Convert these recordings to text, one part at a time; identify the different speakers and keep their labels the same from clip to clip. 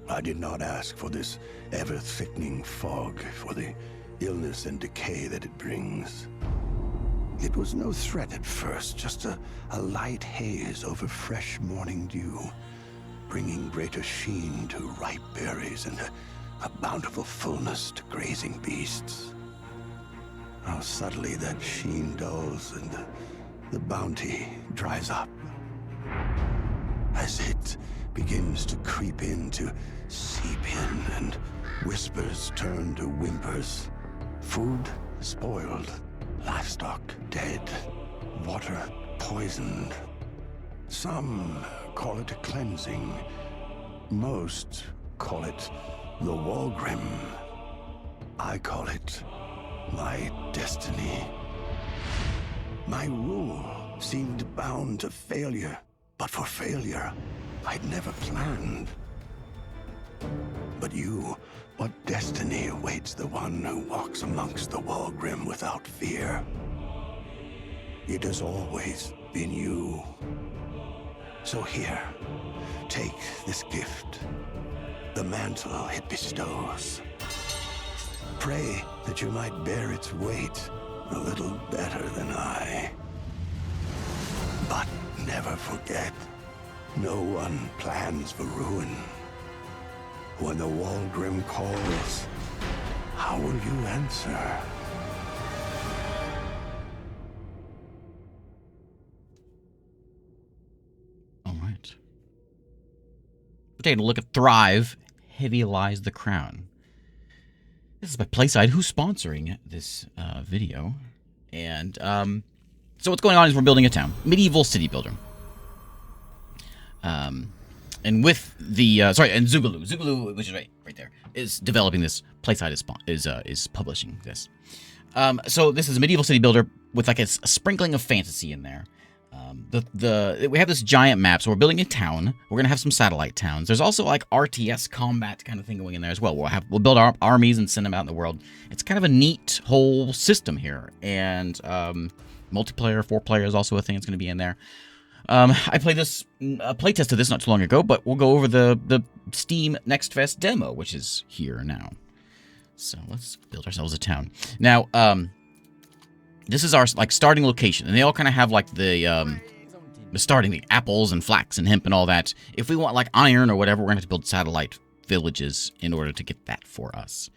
Speaker 1: I did not ask for this ever-thickening fog, for the illness and decay that it brings. It was no threat at first, just a light haze over fresh morning dew, bringing greater sheen to ripe berries and a bountiful fullness to grazing beasts. How subtly that sheen dulls and the bounty dries up. As it begins to creep in, to seep in, and whispers turn to whimpers. Food spoiled, livestock dead, water poisoned. Some call it a cleansing. Most call it the Walgrim. I call it my destiny. My rule seemed bound to failure, but for failure, I'd never planned. But you, what destiny awaits the one who walks amongst the Walgrim without fear? It has always been you. So here, take this gift, the mantle it bestows. Pray that you might bear its weight a little better than I. But never forget, no one plans for ruin. When the Walgrim calls, how will you answer?
Speaker 2: All right. We're taking a look at Thrive, Heavy Lies the Crown. This is by Playside, who's sponsoring this video. And so what's going on is we're building a town. Medieval city builder. And with the and Zugalu, which is right there, is developing this. Playside is publishing this. So this is a medieval city builder with like a sprinkling of fantasy in there. We have this giant map, so we're building a town. We're gonna have some satellite towns. There's also like RTS combat kind of thing going in there as well. We'll build our armies and send them out in the world. It's kind of a neat whole system here, and multiplayer, 4-player is also a thing that's gonna be in there. I played a playtest of this not too long ago, but we'll go over the Steam Next Fest demo, which is here now. So let's build ourselves a town. Now, this is our like starting location, and they all kind of have like the starting, the apples and flax and hemp and all that. If we want like iron or whatever, we're gonna have to build satellite villages in order to get that for us.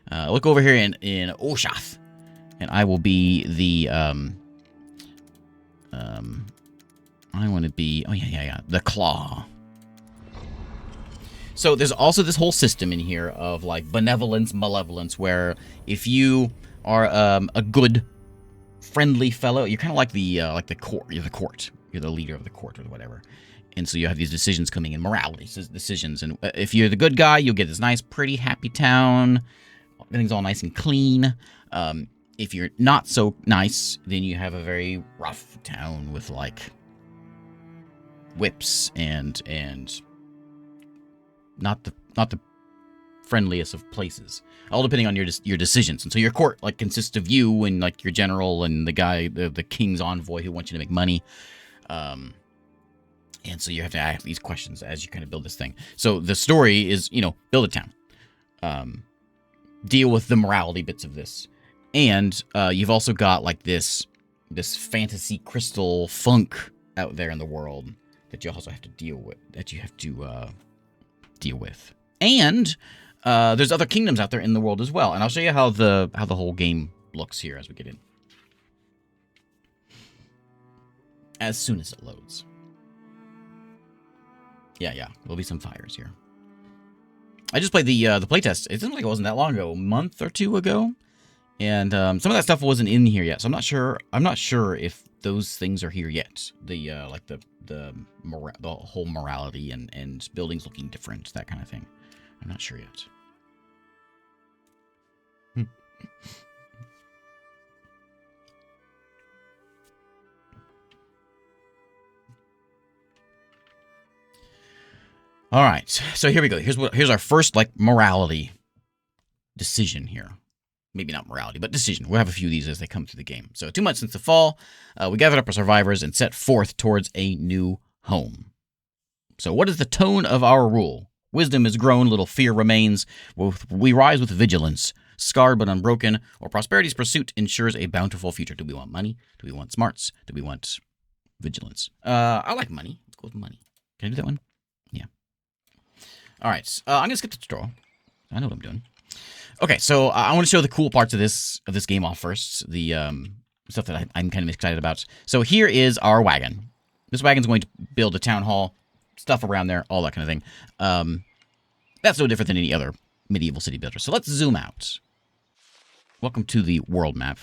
Speaker 2: Look over here in Oshath, and I will be the I want to be, the Claw. So there's also this whole system in here of like benevolence, malevolence, where if you are a good, friendly fellow, you're kind of like the court. You're the court. You're the leader of the court or whatever. And so you have these decisions coming in, morality decisions. And if you're the good guy, you'll get this nice, pretty, happy town. Everything's all nice and clean. If you're not so nice, then you have a very rough town with like whips and not the friendliest of places, all depending on your decisions. And so your court like consists of you and like your general and the guy, the king's envoy who wants you to make money. And so you have to ask these questions as you kind of build this thing. So the story is, build a town, deal with the morality bits of this, and you've also got like this fantasy crystal funk out there in the world that you also have to deal with. And there's other kingdoms out there in the world as well. And I'll show you how the whole game looks here as we get in. As soon as it loads. Yeah, there'll be some fires here. I just played the playtest. It seems like it wasn't that long ago, a month or two ago, and some of that stuff wasn't in here yet. So I'm not sure if those things are here yet. The whole morality and buildings looking different, that kind of thing. I'm not sure yet. All right, so here we go. Here's our first like morality decision here. Maybe not morality, but decision. We'll have a few of these as they come through the game. So 2 months since the fall, we gathered up our survivors and set forth towards a new home. So what is the tone of our rule? Wisdom is grown, little fear remains. We rise with vigilance, scarred but unbroken, or prosperity's pursuit ensures a bountiful future. Do we want money? Do we want smarts? Do we want vigilance? I like money. Let's go with money. Can I do that one? Yeah. All right. I'm going to skip the tutorial. I know what I'm doing. Okay, so I want to show the cool parts of this game off first. The stuff that I'm kind of excited about. So here is our wagon. This wagon's going to build a town hall, stuff around there, all that kind of thing. That's no different than any other medieval city builder. So let's zoom out. Welcome to the world map.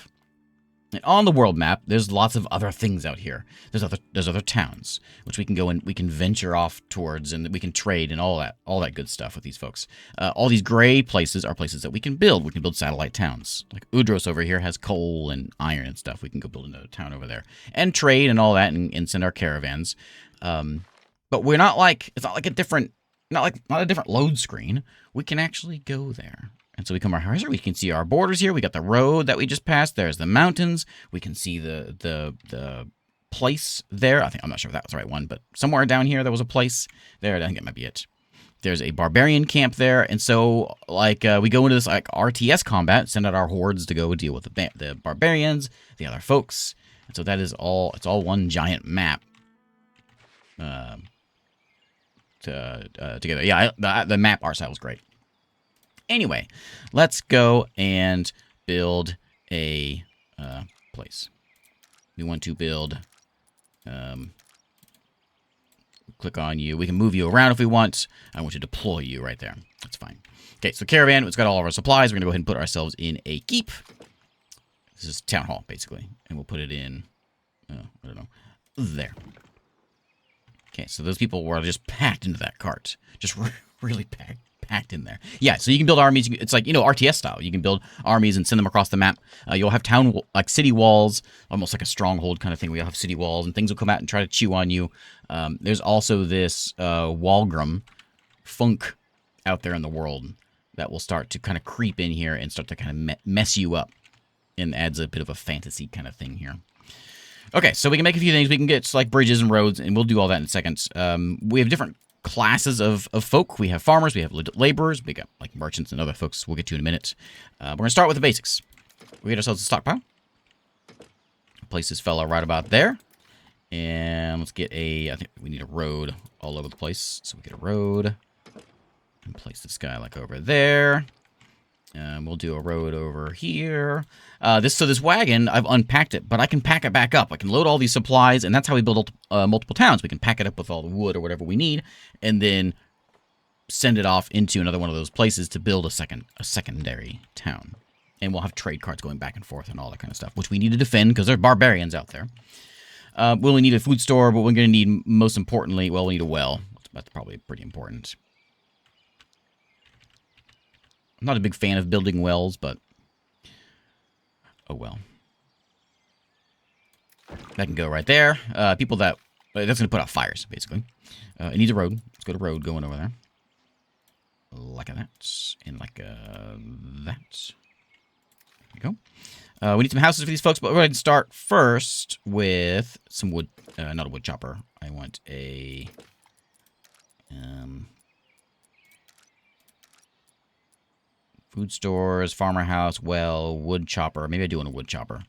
Speaker 2: And on the world map, there's lots of other things out here. There's other towns, which we can go and we can venture off towards, and we can trade and all that good stuff with these folks. All these gray places are places that we can build. We can build satellite towns. Like Udros over here has coal and iron and stuff. We can go build another town over there and trade and all that, and send our caravans. But we're not like it's not like a different load screen. We can actually go there. And so we come our horizon. We can see our borders here. We got the road that we just passed. There's the mountains. We can see the place there. I'm not sure if that was the right one, but somewhere down here there was a place there. I think it might be it. There's a barbarian camp there, and so like we go into this like RTS combat, send out our hordes to go deal with the barbarians, the other folks, and so that is all. It's all one giant map. Together, yeah. The map art style was great. Anyway, let's go and build a place. We want to build, click on you. We can move you around if we want. I want to deploy you right there. That's fine. Okay, so caravan, it's got all of our supplies. We're going to go ahead and put ourselves in a keep. This is town hall, basically. And we'll put it in, I don't know, there. Okay, so those people were just packed into that cart. Just really packed in there. Yeah, so you can build armies. It's like, RTS style. You can build armies and send them across the map. You'll have like city walls, almost like a stronghold kind of thing. We'll have city walls, and things will come out and try to chew on you. There's also this Walgrim funk out there in the world that will start to kind of creep in here and start to kind of mess you up, and adds a bit of a fantasy kind of thing here. Okay, so we can make a few things. We can get like bridges and roads, and we'll do all that in a second. We have different classes of folk. We have farmers, we have laborers, we got like merchants and other folks we'll get to in a minute. We're going to start with the basics. We get ourselves a stockpile. Place this fella right about there. And let's get I think we need a road all over the place. So we get a road. And place this guy like over there. We'll do a road over here. This wagon, I've unpacked it, but I can pack it back up. I can load all these supplies, and that's how we build multiple towns. We can pack it up with all the wood or whatever we need, and then send it off into another one of those places to build a secondary town. And we'll have trade carts going back and forth and all that kind of stuff, which we need to defend because there are barbarians out there. We'll only need a food store, but we're going to need, most importantly, we need a well. That's probably pretty important. I'm not a big fan of building wells, but oh well. That can go right there. That's going to put out fires, basically. It needs a road. Let's go to road going over there. Like that. And like that. There we go. We need some houses for these folks, but we're going to start first with some wood. Not a wood chopper. I want a... food stores, farmer house, well, wood chopper. Maybe I do want a wood chopper.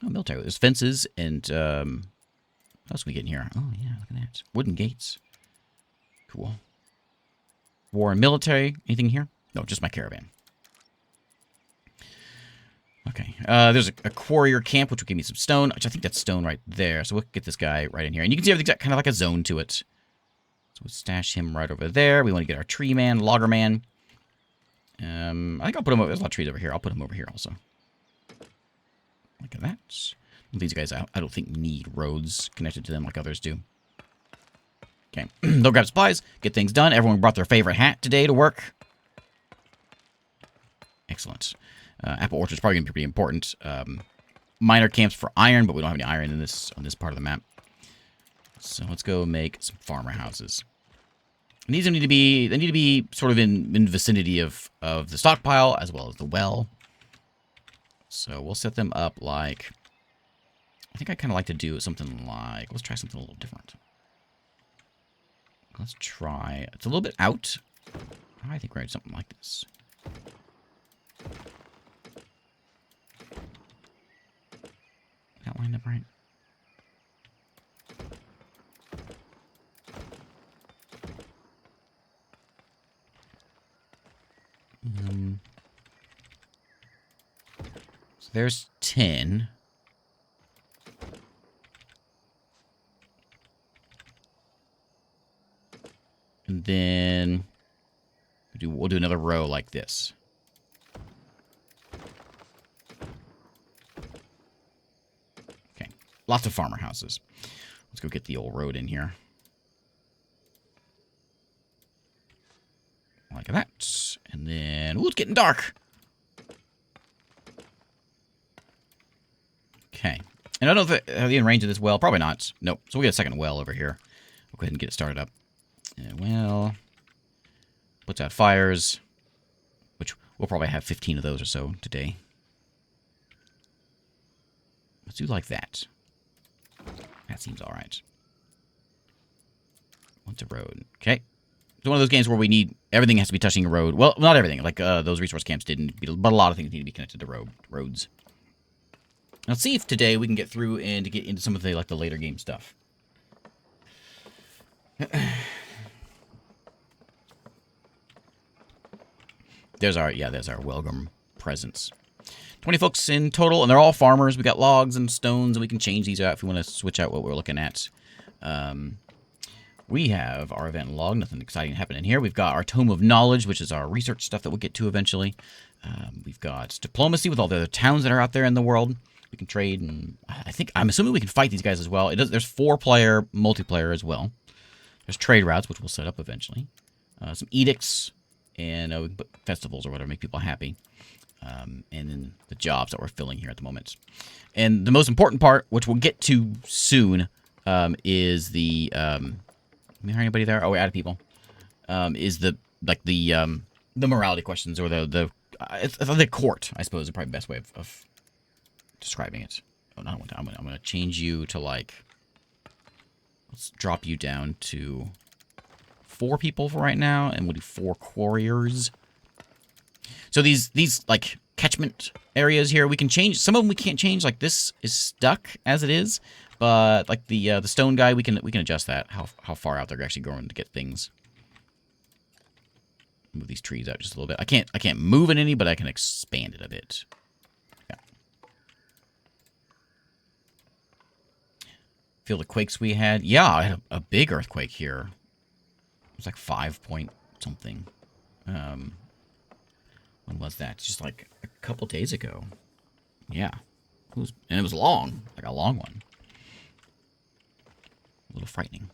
Speaker 2: Oh, military. There's fences and, what else can we get in here? Oh, yeah, look at that. Wooden gates. Cool. War and military. Anything here? No, just my caravan. Okay. There's a quarrier camp, which will give me some stone, which I think that's stone right there. So we'll get this guy right in here. And you can see everything's got kind of like a zone to it. So we'll stash him right over there. We want to get our tree man, logger man. I think I'll put him over. There's a lot of trees over here. I'll put him over here also. Look at that. These guys, I don't think, need roads connected to them like others do. Okay. They'll grab supplies, get things done. Everyone brought their favorite hat today to work. Excellent. Apple orchard's probably going to be pretty important. Minor camps for iron, but we don't have any iron in on this part of the map. So let's go make some farmer houses. And these need to be sort of in vicinity of the stockpile as well as the well. So we'll set them up like, I think I kind of like to do something like, let's try something a little different. Let's try. It's a little bit out. I think we're at something like this. That lined up right. So there's 10. And then we'll do another row like this. Okay, lots of farmer houses. Let's go get the old road in here. Like that. And then, ooh, it's getting dark. Okay. And I don't know if are they in range of this well. Probably not. Nope. So we got a second well over here. We'll go ahead and get it started up. Well, puts out fires, which we'll probably have 15 of those or so today. Let's do like that. That seems all right. What's a road? Okay. It's one of those games where we need everything has to be touching a road. Well, not everything. Like those resource camps didn't, but a lot of things need to be connected to roads. Let's see if today we can get through and to get into some of the the later game stuff. There's our welcome presence. 20 folks in total, and they're all farmers. We got logs and stones, and we can change these out if we want to switch out what we're looking at. We have our event log. Nothing exciting happening here. We've got our Tome of Knowledge, which is our research stuff that we'll get to eventually. We've got diplomacy with all the other towns that are out there in the world. We can trade, and I'm assuming we can fight these guys as well. There's 4-player multiplayer as well. There's trade routes, which we'll set up eventually. Some edicts, and we can put festivals or whatever, make people happy. And then the jobs that we're filling here at the moment. And the most important part, which we'll get to soon, is the... Is there anybody there? Oh, we added people. Is the morality questions, or the court, I suppose, is probably the best way of describing it. Oh, no, I'm gonna change you to let's drop you down to 4 people for right now, and we'll do 4 quarriers. So these catchment areas here, we can change. Some of them we can't change. Like this is stuck as it is. But like the stone guy, we can adjust that, how far out they're actually going to get things. Move these trees out just a little bit. I can't move it any, but I can expand it a bit. Yeah. Feel the quakes we had. Yeah, I had a big earthquake here. It was like 5 point something. When was that? Just like a couple days ago. Yeah. And it was long, like a long one. A little frightening.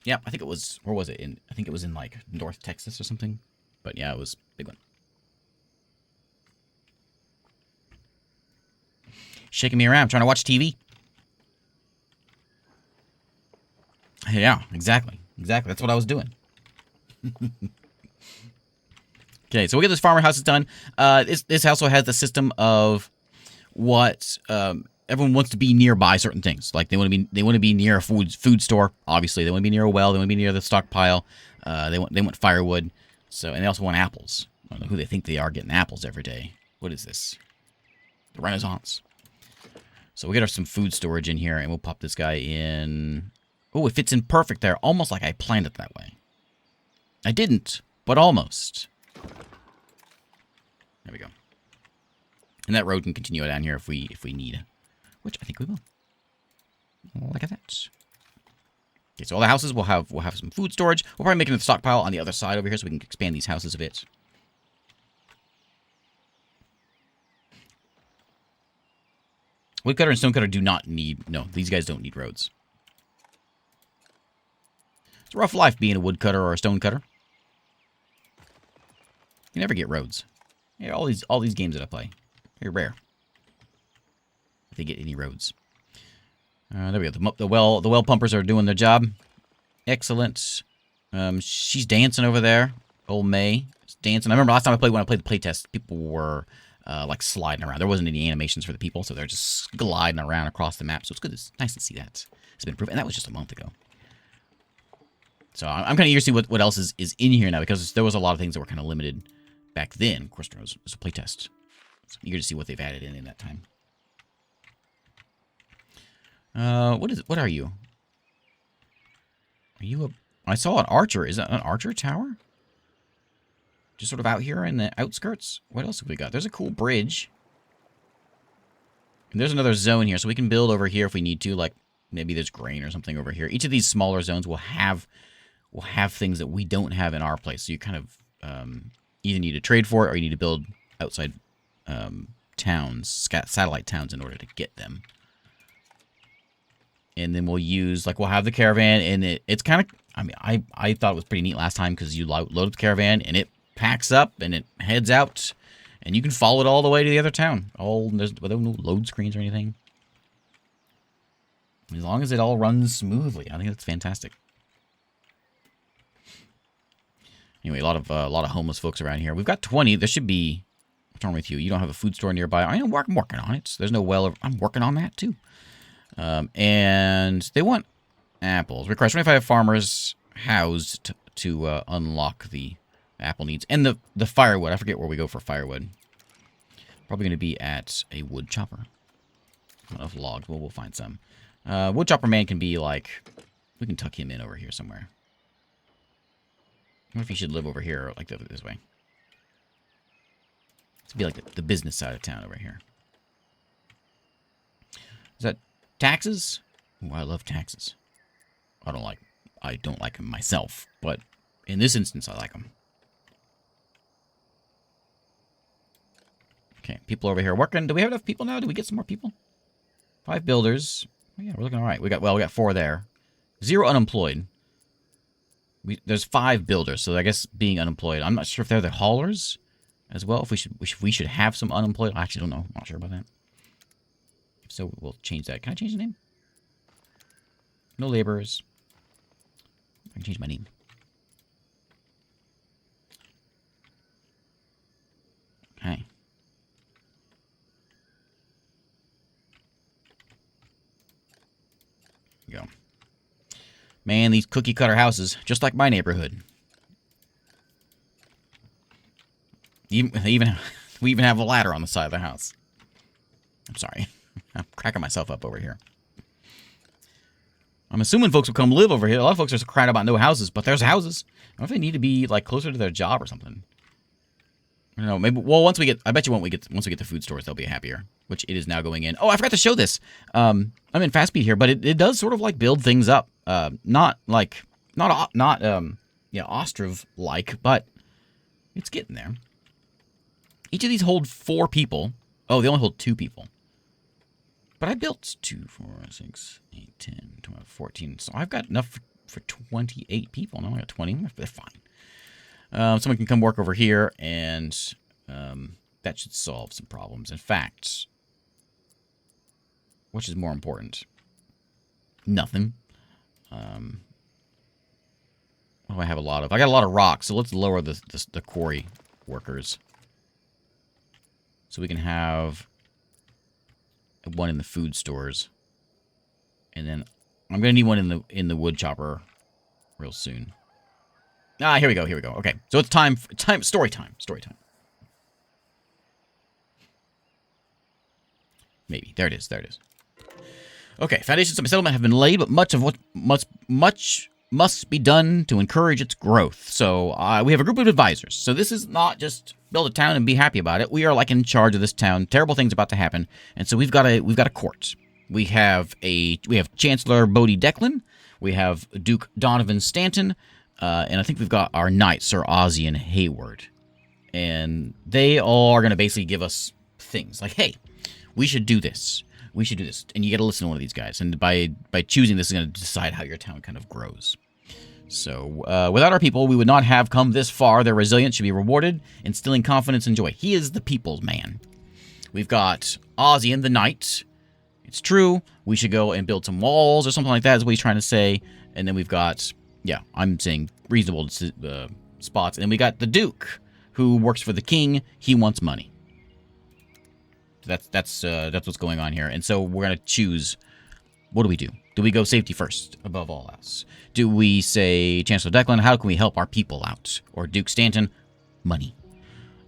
Speaker 2: Yeah, I think it was... Where was it? I think it was in, North Texas or something. But, yeah, it was a big one. Shaking me around, trying to watch TV. Yeah, exactly. Exactly. That's what I was doing. Okay, so we'll get this farmer houses done. This also has the system of what everyone wants to be nearby certain things. Like they want to be near a food store. Obviously, they want to be near a well. They want to be near the stockpile. They want firewood. And they also want apples. I don't know who they think they are getting apples every day. What is this? The Renaissance. So we'll get some food storage in here, and we'll pop this guy in. Oh, it fits in perfect there, almost like I planned it that way. I didn't, but almost. There we go. And that road can continue down here if we need, which I think we will. Look at that. Okay, so all the houses will have some food storage. We'll probably make another stockpile on the other side over here so we can expand these houses a bit. Woodcutter and stonecutter do not need... No, these guys don't need roads. It's a rough life being a woodcutter or a stonecutter. You never get roads. Yeah, all these games that I play, they're rare. If they get any roads. There we go. The well pumpers are doing their job. Excellent. She's dancing over there. Old May is dancing. I remember last time when I played the playtest, people were like sliding around. There wasn't any animations for the people, so they're just gliding around across the map. So it's good. It's nice to see that it's been improved, and that was just a month ago. So I'm kind of eager to see what else is in here now, because there was a lot of things that were kind of limited back then. Of course, there was a playtest. So I'm eager to see what they've added in that time. What are you? Are you a... I saw an archer. Is that an archer tower? Just sort of out here in the outskirts? What else have we got? There's a cool bridge. And there's another zone here, so we can build over here if we need to. Like, maybe there's grain or something over here. Each of these smaller zones will have things that we don't have in our place. So you kind of either need to trade for it, or you need to build outside towns, satellite towns, in order to get them. And then we'll use, like, we'll have the caravan, and it's kind of, I mean, I thought it was pretty neat last time, because you load up the caravan, and it packs up, and it heads out, and you can follow it all the way to the other town. There's no load screens or anything. As long as it all runs smoothly, I think that's fantastic. Anyway, a lot of homeless folks around here. We've got 20. There should be. What's wrong with you? You don't have a food store nearby. I'm working on it. There's no well. I'm working on that too. And they want apples. Requires 25 farmers housed to unlock the apple needs. And the firewood. I forget where we go for firewood. Probably going to be at a wood chopper. Not enough logs. Well, we'll find some. Wood chopper man can be like... We can tuck him in over here somewhere. I wonder if he should live over here, like this way. This would be like the business side of town over here. Is that taxes? Oh, I love taxes. I don't like them myself, but in this instance, I like them. Okay, people over here working. Do we have enough people now? Do we get some more people? 5 builders. Oh, yeah, we're looking all right. We got 4 there. 0 unemployed. There's 5 builders, so I guess being unemployed. I'm not sure if they're the haulers as well. If we should have some unemployed. I actually don't know. I'm not sure about that. So we'll change that. Can I change the name? No laborers. I can change my name. Okay. There you go. Man, these cookie cutter houses, just like my neighborhood. We even have a ladder on the side of the house. I'm sorry. I'm cracking myself up over here. I'm assuming folks will come live over here. A lot of folks are crying about no houses, but there's houses. I don't know if they need to be like closer to their job or something. I don't know. Maybe. Well, I bet you once we get the food stores, they'll be happier. Which it is now going in. Oh, I forgot to show this. I'm in fast speed here, but it does sort of like build things up. Not Ostriv like, but it's getting there. Each of these hold 4 people. Oh, they only hold 2 people. But I built 2, 4, 6, 8, 10, 12, 14. So I've got enough for 28 people. No, I got 20. They're fine. Someone can come work over here, and that should solve some problems. In fact, which is more important? Nothing. What do I have a lot of? I got a lot of rocks, so let's lower the quarry workers. So we can have 1 in the food stores. And then I'm going to need 1 in the wood chopper real soon. Ah, here we go. Okay. So it's story time. Maybe. There it is. Okay, foundations of settlement have been laid, but much must be done to encourage its growth. So we have a group of advisors. So this is not just build a town and be happy about it. We are like in charge of this town. Terrible things about to happen, and so we've got a court. We have Chancellor Bodie Declan. We have Duke Donovan Stanton, and I think we've got our knight Sir Ozian Hayward, and they all are going to basically give us things like, hey, we should do this. We should do this. And you got to listen to one of these guys. And by choosing this is going to decide how your town kind of grows. So without our people, we would not have come this far. Their resilience should be rewarded, instilling confidence and joy. He is the people's man. We've got Ozian, the knight. It's true. We should go and build some walls or something like that is what he's trying to say. And then we've got, yeah, I'm saying reasonable spots. And then we got the Duke, who works for the king. He wants money. That's what's going on here. And so we're gonna choose. What do we do? Do we go safety first above all else? Do we say Chancellor Declan? How can we help our people out? Or Duke Stanton? Money.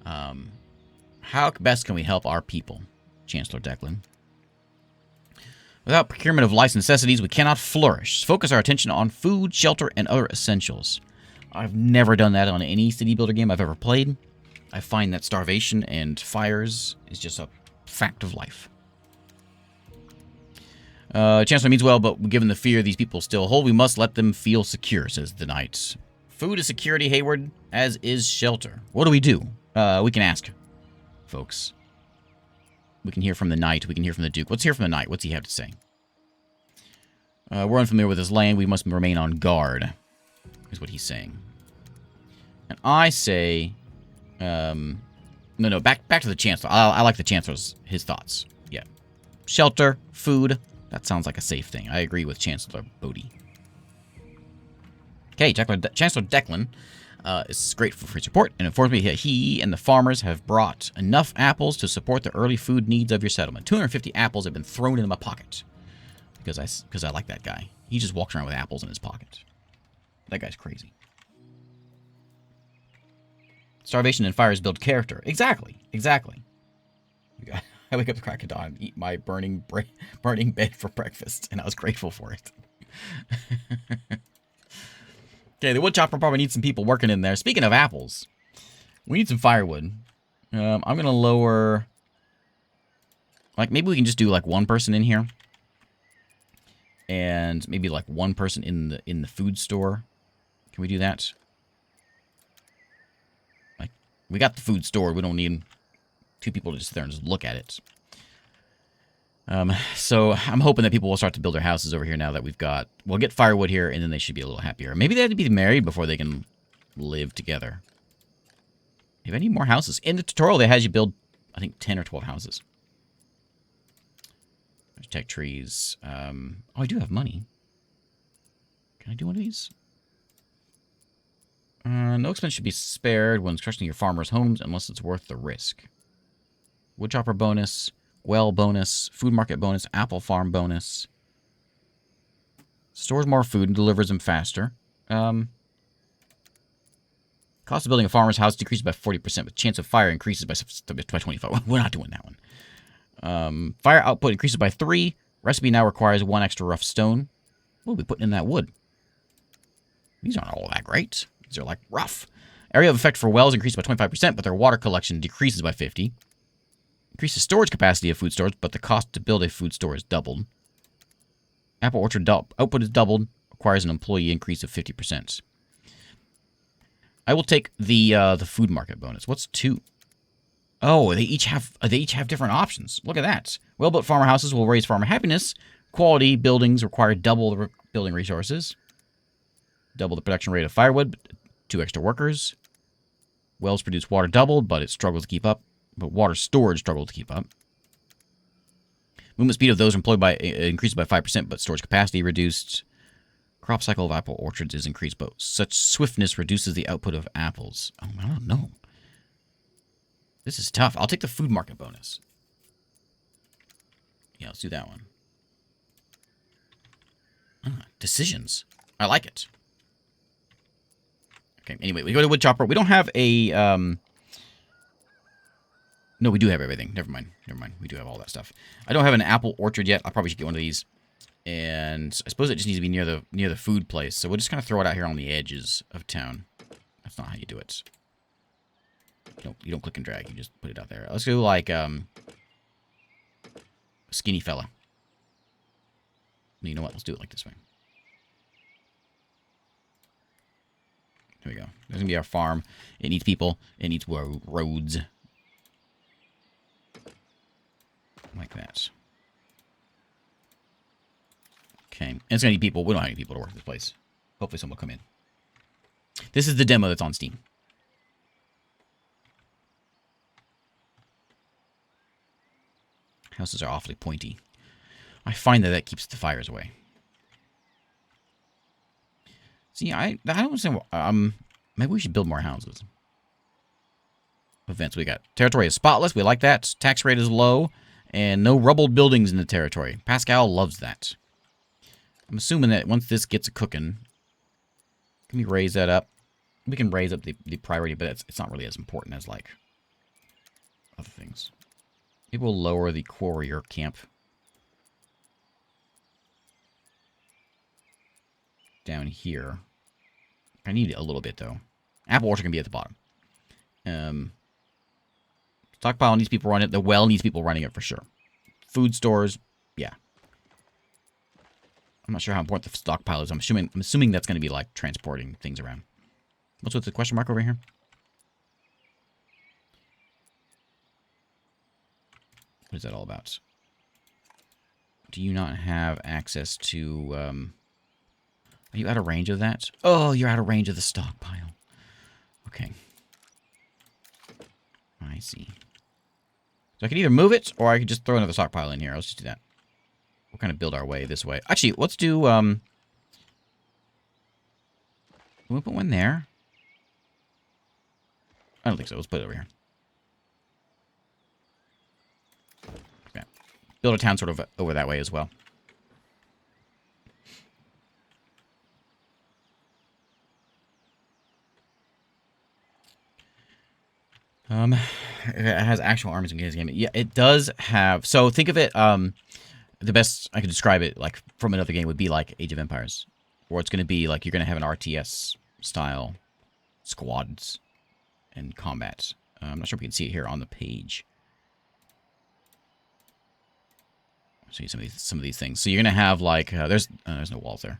Speaker 2: How best can we help our people? Chancellor Declan. Without procurement of life necessities, we cannot flourish. Focus our attention on food, shelter, and other essentials. I've never done that on any city builder game I've ever played. I find that starvation and fires is just a fact of life. Chancellor means well, but given the fear these people still hold, we must let them feel secure, says the knight. Food is security, Hayward, as is shelter. What do? We can ask, folks. We can hear from the knight. We can hear from the duke. Let's hear from the knight. What's he have to say? We're unfamiliar with this land. We must remain on guard, is what he's saying. And I say... No, back to the Chancellor. I like the Chancellor's, his thoughts. Yeah. Shelter, food. That sounds like a safe thing. I agree with Chancellor Bodhi. Okay, Chancellor Declan is grateful for his support and informs me that he and the farmers have brought enough apples to support the early food needs of your settlement. 250 apples have been thrown into my pocket because I like that guy. He just walks around with apples in his pocket. That guy's crazy. Starvation and fires build character. Exactly. I wake up the crack of dawn, eat my burning bed for breakfast, and I was grateful for it. Okay, the wood chopper probably needs some people working in there. Speaking of apples, we need some firewood. I'm gonna lower. Like maybe we can just do like one person in here, and maybe like one person in the food store. Can we do that? Like we got the food store. We don't need two people to just sit there and just look at it. So I'm hoping that people will start to build their houses over here now that we'll get firewood here, and then they should be a little happier. Maybe they have to be married before they can live together. If I need more houses. In the tutorial, they had you build, I think, 10 or 12 houses. There's tech trees. Oh, I do have money. Can I do one of these? No expense should be spared when constructing your farmers' homes unless it's worth the risk. Woodchopper bonus, well bonus, food market bonus, apple farm bonus. Stores more food and delivers them faster. Cost of building a farmer's house decreases by 40%, but chance of fire increases by 25%. We're not doing that one. Fire output increases by 3. Recipe now requires 1 extra rough stone. We'll be putting in that wood. These aren't all that great. These are like rough. Area of effect for wells increases by 25%, but their water collection decreases by 50. Increases storage capacity of food stores, but the cost to build a food store is doubled. Apple orchard output is doubled. Requires an employee increase of 50%. I will take the food market bonus. What's 2? Oh, they each have different options. Look at that. Well-built farmer houses will raise farmer happiness. Quality buildings require double the building resources. Double the production rate of firewood. 2 extra workers. Wells produce water doubled, but it struggles to keep up. But water storage struggles to keep up. Movement speed of those employed by increases by 5%, but storage capacity reduced. Crop cycle of apple orchards is increased, but such swiftness reduces the output of apples. Oh, I don't know. This is tough. I'll take the food market bonus. Yeah, let's do that one. Decisions. I like it. Okay, anyway, we go to woodchopper. We don't have a... No, we do have everything. Never mind. We do have all that stuff. I don't have an apple orchard yet. I probably should get one of these. And I suppose it just needs to be near the food place. So we'll just kind of throw it out here on the edges of town. That's not how you do it. No, you don't click and drag. You just put it out there. Let's go like skinny fella. You know what? Let's do it like this way. Here we go. There's going to be our farm. It needs people. It needs roads. Like that. Okay. And it's going to need people. We don't have any people to work this place. Hopefully someone will come in. This is the demo that's on Steam. Houses are awfully pointy. I find that keeps the fires away. See, I don't understand. Maybe we should build more houses. Events we got. Territory is spotless. We like that. Tax rate is low. And no rubbled buildings in the territory. Pascal loves that. I'm assuming that once this gets cooking, can we raise that up? We can raise up the priority, but it's not really as important as, like, other things. Maybe we'll lower the courier camp down here. I need it a little bit, though. Apple orchard can be at the bottom. Stockpile needs people running it. The well needs people running it for sure. Food stores, yeah. I'm not sure how important the stockpile is. I'm assuming that's going to be like transporting things around. What's with the question mark over here? What is that all about? Do you not have access to... Are you out of range of that? Oh, you're out of range of the stockpile. Okay. I see. So I can either move it, or I could just throw another stockpile in here. Let's just do that. We'll kind of build our way this way. Actually, let's do, can we put one there? I don't think so. Let's put it over here. Okay. Build a town sort of over that way as well. It has actual armies in this game. Yeah, it does have. So think of it. The best I could describe it, like from another game, would be like Age of Empires, where it's going to be like you're going to have an RTS style squads and combat. I'm not sure if we can see it here on the page. I'll show you some of these things. So you're going to have like there's no walls there.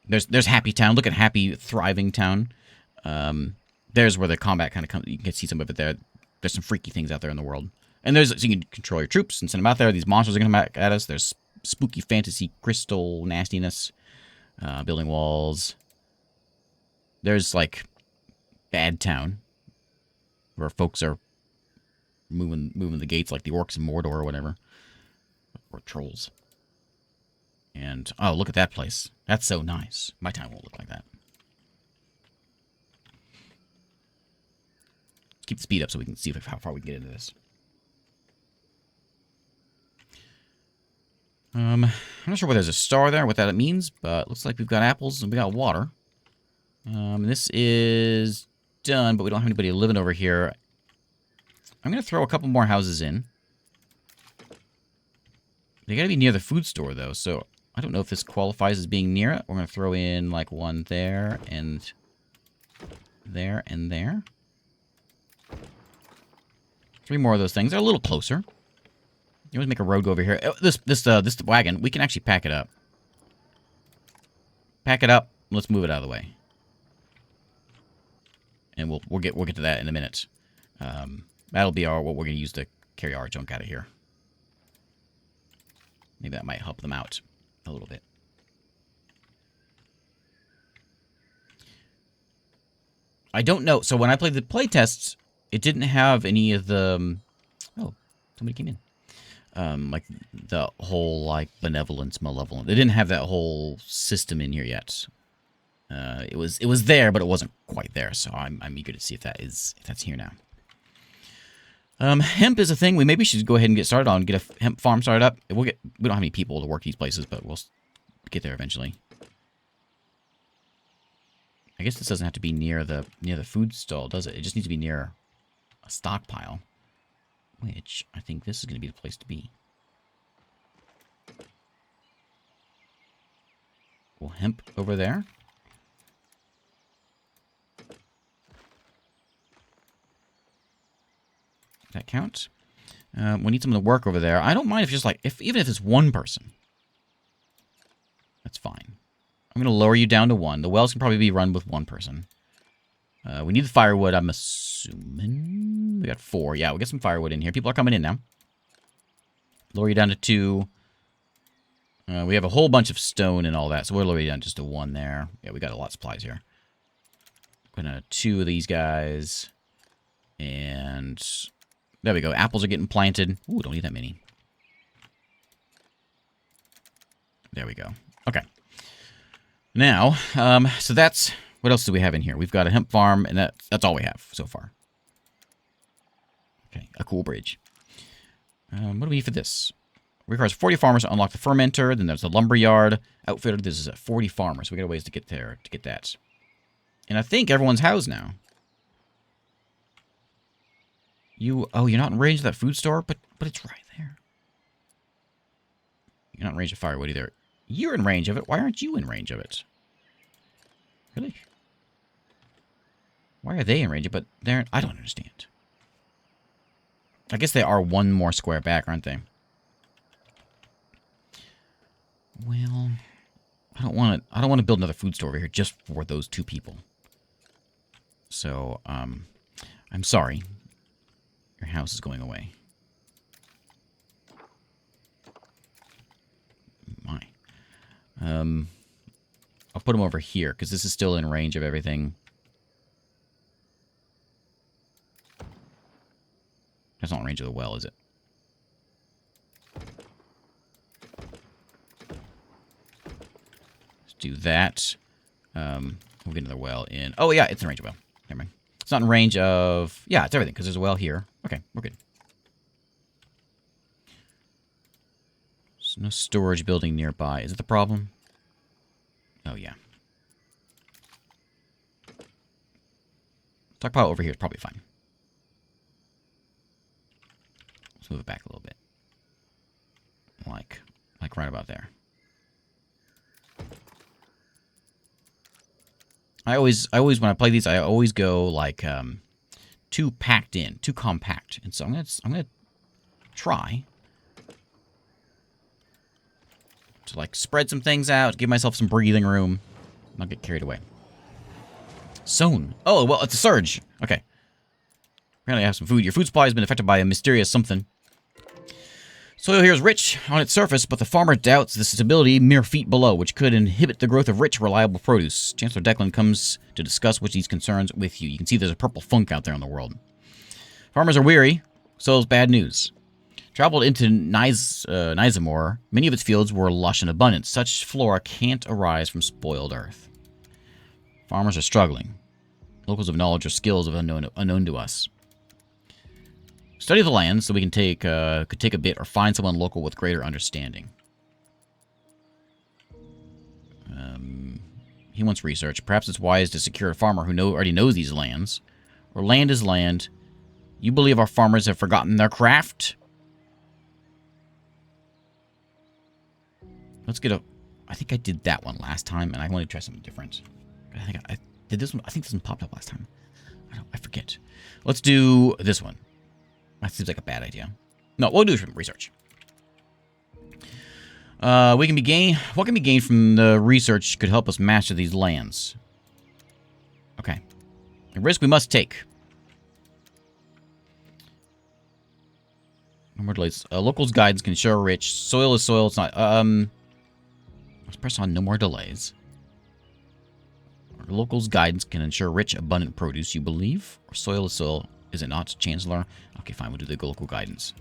Speaker 2: There's Happy Town. Look at Happy Thriving Town. There's where the combat kind of comes. You can see some of it there. There's some freaky things out there in the world. And so you can control your troops and send them out there. These monsters are going to come back at us. There's spooky fantasy crystal nastiness. Building walls. There's like Bad Town, where folks are moving the gates like the orcs in Mordor or whatever. Or trolls. And, oh, look at that place. That's so nice. My town won't look like that. Keep the speed up so we can see how far we can get into this. I'm not sure whether there's a star there, what that means, but looks like we've got apples and we got water. This is done, but we don't have anybody living over here. I'm going to throw a couple more houses in. They got to be near the food store, though, so I don't know if this qualifies as being near it. We're going to throw in, like, one there and there and there. 3 more of those things. They're a little closer. You always make a road go over here. This wagon, we can actually pack it up. Pack it up. Let's move it out of the way. And we'll get to that in a minute. That'll be what we're going to use to carry our junk out of here. Maybe that might help them out a little bit. I don't know. So when I played the playtests, it didn't have any of the... Oh, somebody came in. Like the whole like benevolence, malevolent. They didn't have that whole system in here yet. It was there, but it wasn't quite there. So I'm eager to see if that's here now. Hemp is a thing. We maybe should go ahead and get started on. Get a hemp farm started up. We don't have any people to work these places, but we'll get there eventually. I guess this doesn't have to be near the food stall, does it? It just needs to be near a stockpile. Which, I think this is going to be the place to be. We'll hemp over there. Does that count? We need someone to work over there. I don't mind if just like, even if it's one person. That's fine. I'm going to lower you down to 1. The wells can probably be run with 1 person. We need the firewood, I'm assuming. We got 4. Yeah, we'll get some firewood in here. People are coming in now. Lower you down to 2. We have a whole bunch of stone and all that, so we'll lower you down just to 1 there. Yeah, we got a lot of supplies here. Gonna 2 of these guys. And there we go. Apples are getting planted. Ooh, don't need that many. There we go. Okay. Now, so that's... What else do we have in here? We've got a hemp farm, and that's all we have so far. Okay. a cool bridge. What do we need for this? Requires 40 farmers to unlock the fermenter. Then there's the lumberyard. Outfitter, this is at 40 farmers. We got ways to get there, to get that. And I think everyone's housed now. Oh, you're not in range of that food store? But it's right there. You're not in range of firewood either. You're in range of it. Why aren't you in range of it? Really? Why are they in range of it, but they're... I don't understand. I guess they are one more square back, aren't they? Well, I don't want to build another food store over here just for those two people. So, I'm sorry. Your house is going away. My. I'll put them over here, because this is still in range of everything. That's not in range of the well, is it? Let's do that. We'll get another well in... Oh, yeah, it's in range of well. Never mind. It's not in range of... Yeah, it's everything, because there's a well here. Okay, we're good. There's no storage building nearby. Is it the problem? Oh, yeah. Stockpile over here is probably fine. Let's move it back a little bit. Like right about there. I always when I play these, I always go like too packed in, too compact. And so I'm gonna try to like spread some things out, give myself some breathing room, not get carried away. Sown. Oh, well, it's a surge. Okay. Apparently I have some food. Your food supply has been affected by a mysterious something. Soil here is rich on its surface, but the farmer doubts the stability mere feet below, which could inhibit the growth of rich, reliable produce. Chancellor Declan comes to discuss which these concerns with you. You can see there's a purple funk out there in the world. Farmers are weary. So is bad news. Traveled into Nizamor, many of its fields were lush and abundant. Such flora can't arise from spoiled earth. Farmers are struggling. Locals of knowledge or skills of unknown to us. Study the land so we can could take a bit or find someone local with greater understanding. He wants research. Perhaps it's wise to secure a farmer who already knows these lands. Or land is land. You believe our farmers have forgotten their craft? Let's get a... I think I did that one last time, and I want to try something different. I think I did this one. I think this one popped up last time. I forget. Let's do this one. That seems like a bad idea. No, we'll do some research. What can be gained from the research could help us master these lands. Okay. A risk we must take. Locals guidance can ensure rich. Soil is soil. It's not. Let's press on no more delays. Locals guidance can ensure rich, abundant produce, you believe? Or soil is soil. Is it not, Chancellor? Okay, fine. We'll do the local guidance.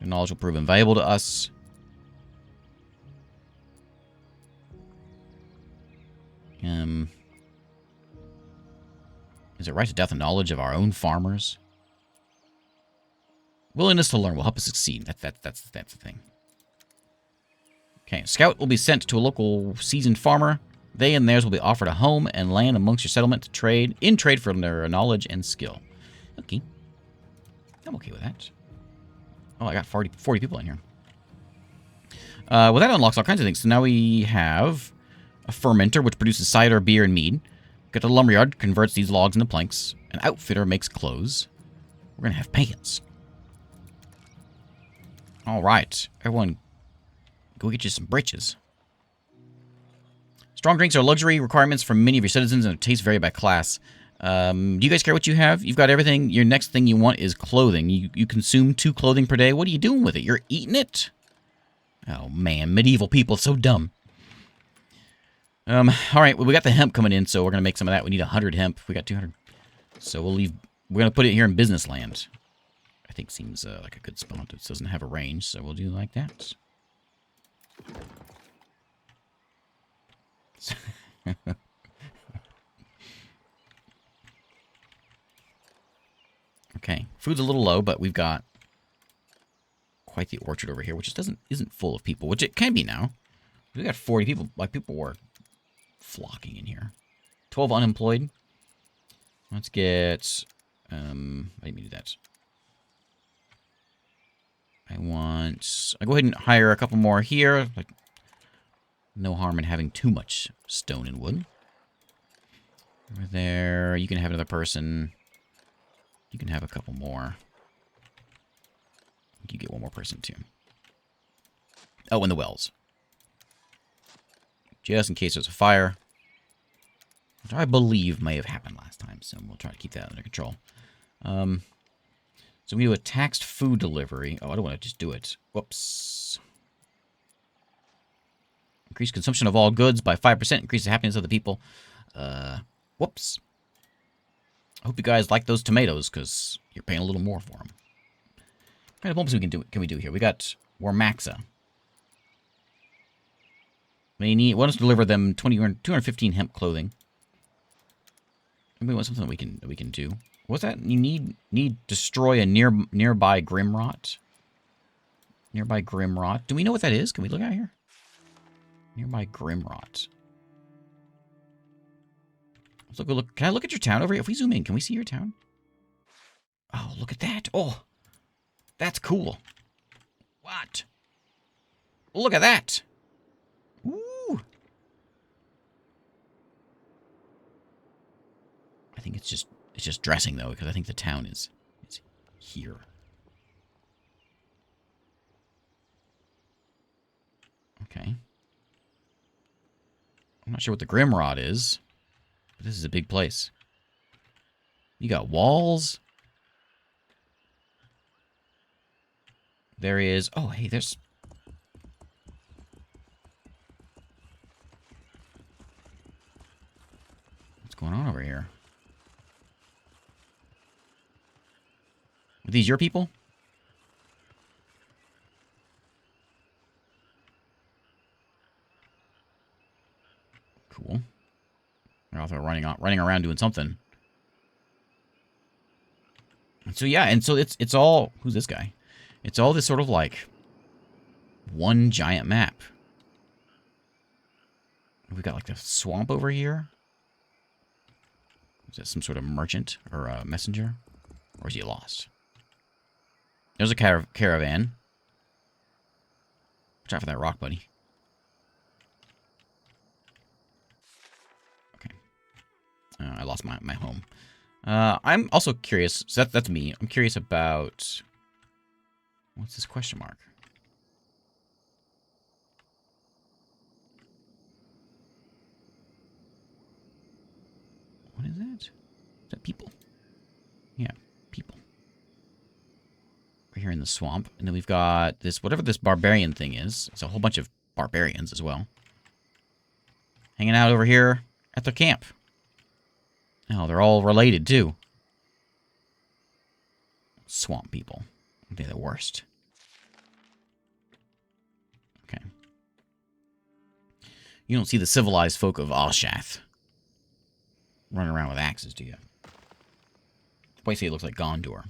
Speaker 2: Your knowledge will prove invaluable to us. Is it right to death the knowledge of our own farmers? Willingness to learn will help us succeed. That's the thing. Okay, a scout will be sent to a local seasoned farmer. They and theirs will be offered a home and land amongst your settlement to trade for their knowledge and skill. Okay. I'm okay with that. Oh, I got 40 people in here. Well, that unlocks all kinds of things. So now we have a fermenter, which produces cider, beer, and mead. Got the lumberyard, converts these logs into planks. An outfitter makes clothes. We're going to have pants. All right. Everyone, go get you some breeches. Strong drinks are luxury requirements for many of your citizens, and their tastes vary by class. Do you guys care what you have? You've got everything. Your next thing you want is clothing. You consume 2 clothing per day. What are you doing with it? You're eating it? Oh, man. Medieval people. So dumb. All right. Well, we got the hemp coming in, so we're going to make some of that. We need 100 hemp. We got 200. So we'll leave. We're going to put it here in business land. I think seems like a good spot. It doesn't have a range, so we'll do like that. Okay, food's a little low, but we've got quite the orchard over here, which just isn't full of people, which it can be now. We got 40 people. Like, people were flocking in here. 12 unemployed. Let's get... I didn't mean to do that. I'll go ahead and hire a couple more here. Like, no harm in having too much stone and wood. Over there, you can have another person. You can have a couple more. You get one more person, too. Oh, and the wells. Just in case there's a fire. Which I believe may have happened last time, so we'll try to keep that under control. So we do a taxed food delivery. Oh, I don't want to just do it. Whoops. Increase consumption of all goods by 5%. Increase the happiness of the people. Whoops. I hope you guys like those tomatoes, because you're paying a little more for them. What kind of homes can we do here? We got Warmaxa. They want us to deliver them 215 hemp clothing. Maybe we want something that we can do. What's that? You need destroy a nearby Grimrot. Nearby Grimrot. Do we know what that is? Can we look out here? Nearby Grimrot. Let's look. Can I look at your town over here? If we zoom in, can we see your town? Oh, look at that. Oh, that's cool. What? Look at that. Ooh. I think it's just dressing, though, because I think the town is here. Okay. I'm not sure what the Grimrod is, but this is a big place. You got walls. There is... Oh, hey, there's... What's going on over here? Are these your people? Cool. They're out there running around doing something. And so yeah, and so it's all... Who's this guy? It's all this sort of like one giant map. We got like the swamp over here. Is that some sort of merchant or a messenger? Or is he lost? There's a caravan. Watch out for that rock, buddy. Okay. I lost my home. I'm also curious. So that's me. I'm curious about... What's this question mark? What is that? Is that people? Yeah, people. We're here in the swamp. And then we've got this, whatever this barbarian thing is. It's a whole bunch of barbarians as well. Hanging out over here at the camp. Oh, they're all related, too. Swamp people. They're the worst. Okay. You don't see the civilized folk of Alshath running around with axes, do you? Basically, it looks like Gondor.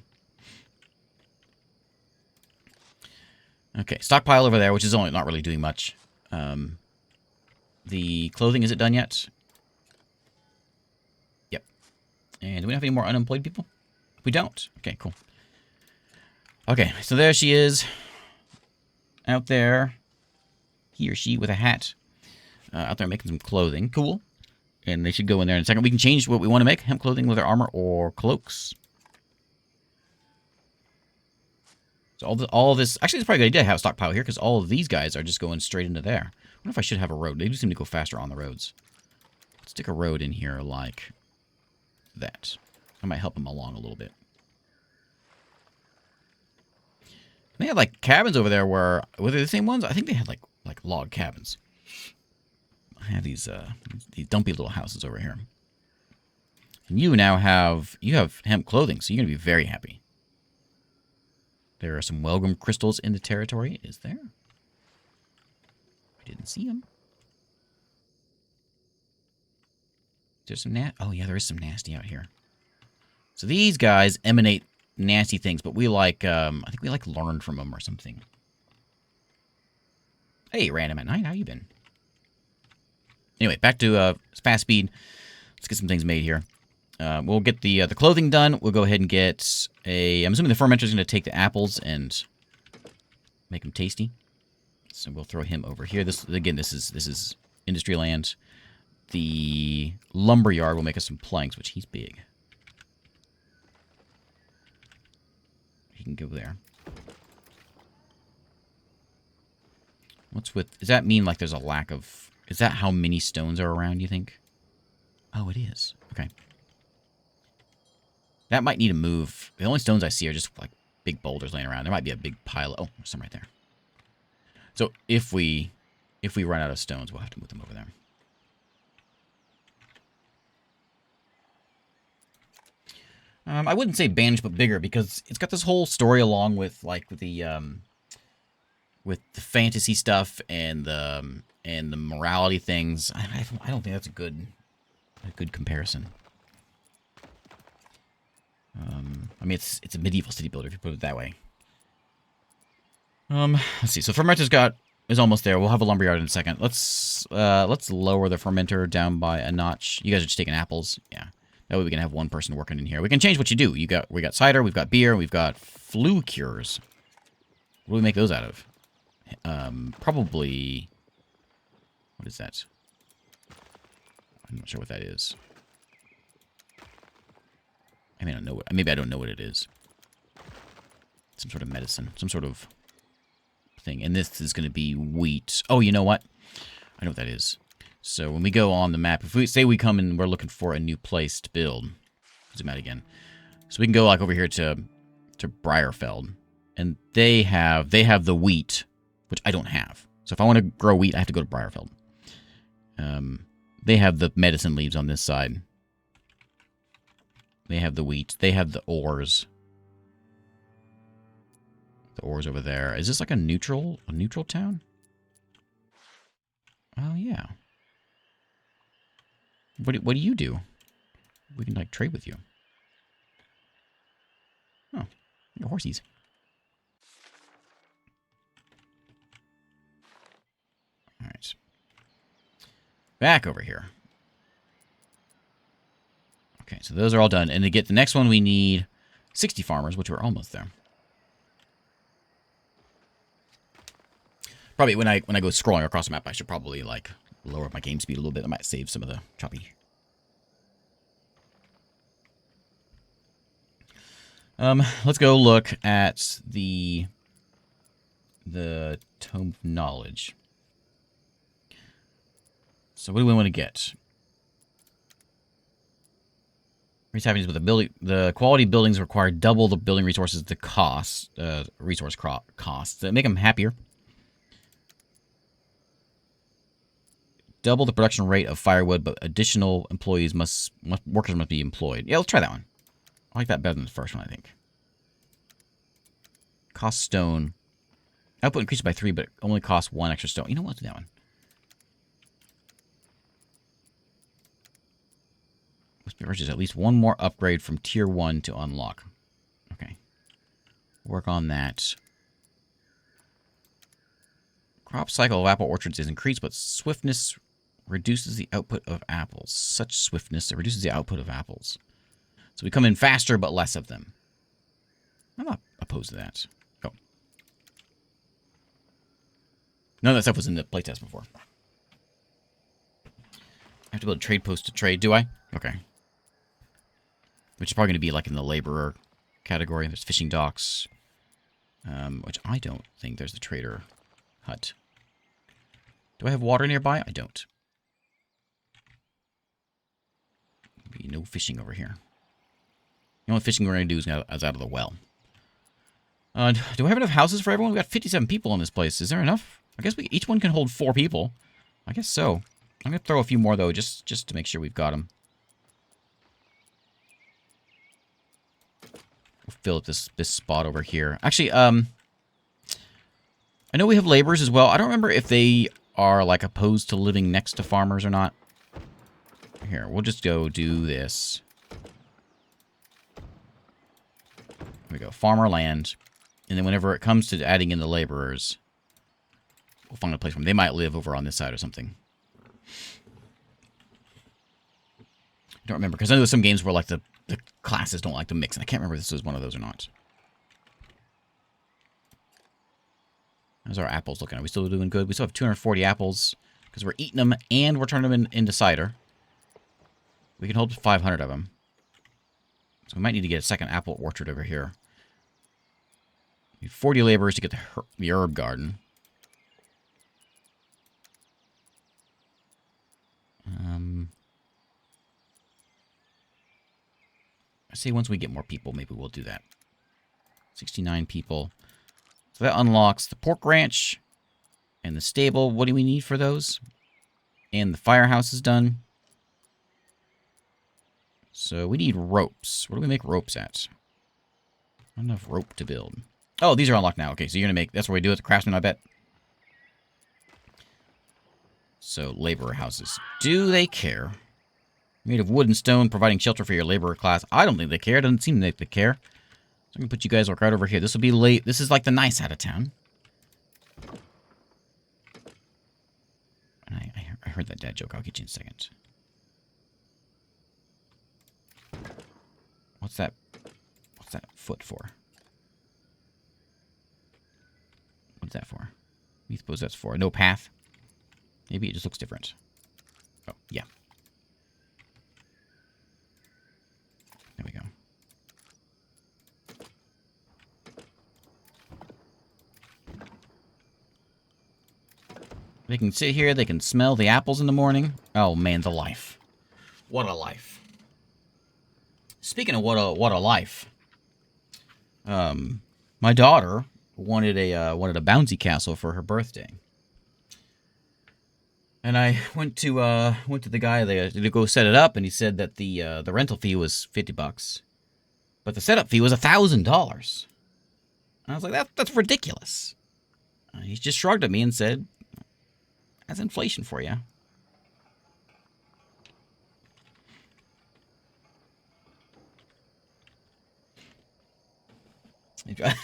Speaker 2: Okay, stockpile over there, which is only not really doing much. The clothing, is it done yet? Yep. And do we have any more unemployed people? We don't. Okay, cool. Okay, so there she is. Out there. He or she with a hat. Out there making some clothing. Cool. And they should go in there in a second. We can change what we want to make. Hemp clothing, leather armor, or cloaks. So all this... Actually, it's probably a good idea to have a stockpile here, because all of these guys are just going straight into there. I wonder if I should have a road. They do seem to go faster on the roads. Let's stick a road in here like that. I might help them along a little bit. They had, like, cabins over there where... Were they the same ones? I think they had, like log cabins. I have these dumpy little houses over here. And you now have... You have hemp clothing, so you're going to be very happy. There are some welcome crystals in the territory. Is there? I didn't see them. There's some oh yeah, there is some nasty out here. So these guys emanate nasty things, but we like, I think we like learn from them or something. Hey, Random at Night, how you been? Anyway, back to fast speed. Let's get some things made here. We'll get the clothing done. We'll go ahead and get a... I'm assuming the fermenter is going to take the apples and make them tasty. So we'll throw him over here. This is industry land. The lumber yard will make us some planks, which he's big. He can go there. What's with... Does that mean like there's a lack of... Is that how many stones are around, you think? Oh, it is. Okay. That might need to move. The only stones I see are just like big boulders laying around. There might be a big pile. Oh, there's some right there. So if we run out of stones, we'll have to move them over there. I wouldn't say banished, but bigger, because it's got this whole story along with like the fantasy stuff and the morality things. I don't think that's a good comparison. I mean, it's a medieval city builder, if you put it that way. Let's see. So fermenter's is almost there. We'll have a lumberyard in a second. Let's lower the fermenter down by a notch. You guys are just taking apples. Yeah. That way we can have one person working in here. We can change what you do. We got cider, we've got beer, we've got flu cures. What do we make those out of? Probably... What is that? I'm not sure what that is. I mean, I don't know maybe I don't know what it is. Some sort of medicine. Some sort of thing. And this is going to be wheat. Oh, you know what? I know what that is. So when we go on the map, if we say we come and we're looking for a new place to build. Zoom out again. So we can go like over here to Briarfeld. And they have the wheat, which I don't have. So if I want to grow wheat, I have to go to Briarfeld. They have the medicine leaves on this side. They have the wheat. They have the ores. The ores over there. Is this like a neutral town? Oh, yeah. What do you do? We can, like, trade with you. Oh, your horsies. All right. Back over here. Okay, so those are all done. And to get the next one, we need 60 farmers, which we're almost there. Probably when I go scrolling across the map, I should probably like lower up my game speed a little bit. I might save some of the choppy. Let's go look at the Tome of Knowledge. So what do we want to get? Rehabbing is with the building. The quality buildings require double the building resources to cost. Resource costs that make them happier. Double the production rate of firewood, but additional employees workers must be employed. Yeah, let's try that one. I like that better than the first one, I think. Cost stone. Output increased by 3, but only costs 1 extra stone. You know what? Let's do that one. Must be purchased at least one more upgrade from tier 1 to unlock. Okay. Work on that. Crop cycle of apple orchards is increased, but swiftness reduces the output of apples. Such swiftness, it reduces the output of apples. So we come in faster, but less of them. I'm not opposed to that. Go. None of that stuff was in the playtest before. I have to build a trade post to trade, do I? Okay. Which is probably going to be like in the laborer category. There's fishing docks. Which I don't think there's the trader hut. Do I have water nearby? I don't. Be no fishing over here. The only fishing we're going to do is out of the well. Do I have enough houses for everyone? We've got 57 people in this place. Is there enough? I guess each one can hold 4 people. I guess so. I'm going to throw a few more, though, just to make sure we've got them. We'll fill up this spot over here. Actually, I know we have laborers as well. I don't remember if they are, like, opposed to living next to farmers or not. Here, we'll just go do this. Here we go. Farmer land. And then whenever it comes to adding in the laborers, we'll find a place for them. They might live over on this side or something. I don't remember, because I know there's some games where like the classes don't like to mix, and I can't remember if this was one of those or not. How's our apples looking? Are we still doing good? We still have 240 apples, because we're eating them, and we're turning them into cider. We can hold 500 of them. So we might need to get a second apple orchard over here. We need 40 laborers to get the herb garden. I say once we get more people, maybe we'll do that. 69 people. So that unlocks the pork ranch and the stable. What do we need for those? And the firehouse is done. So we need ropes. Where do we make ropes at? Not enough rope to build. Oh, these are unlocked now. Okay, so you're going to make... That's where we do it. The craftsman, I bet. So, laborer houses. Do they care? Made of wood and stone, providing shelter for your laborer class. I don't think they care. It doesn't seem like they care. So I'm going to put you guys right over here. This will be late. This is like the nice side of town. And I heard that dad joke. I'll get you in a second. What's that? What's that foot for? What's that for? What do you suppose that's for? No path? Maybe it just looks different. Oh, yeah. There we go. They can sit here. They can smell the apples in the morning. Oh, man, the life. What a life. Speaking of what a life. My daughter wanted a bouncy castle for her birthday. And I went to the guy to go set it up, and he said that the rental fee was $50, but the setup fee was $1,000. And I was like, that's ridiculous. He just shrugged at me and said, "That's inflation for you." You're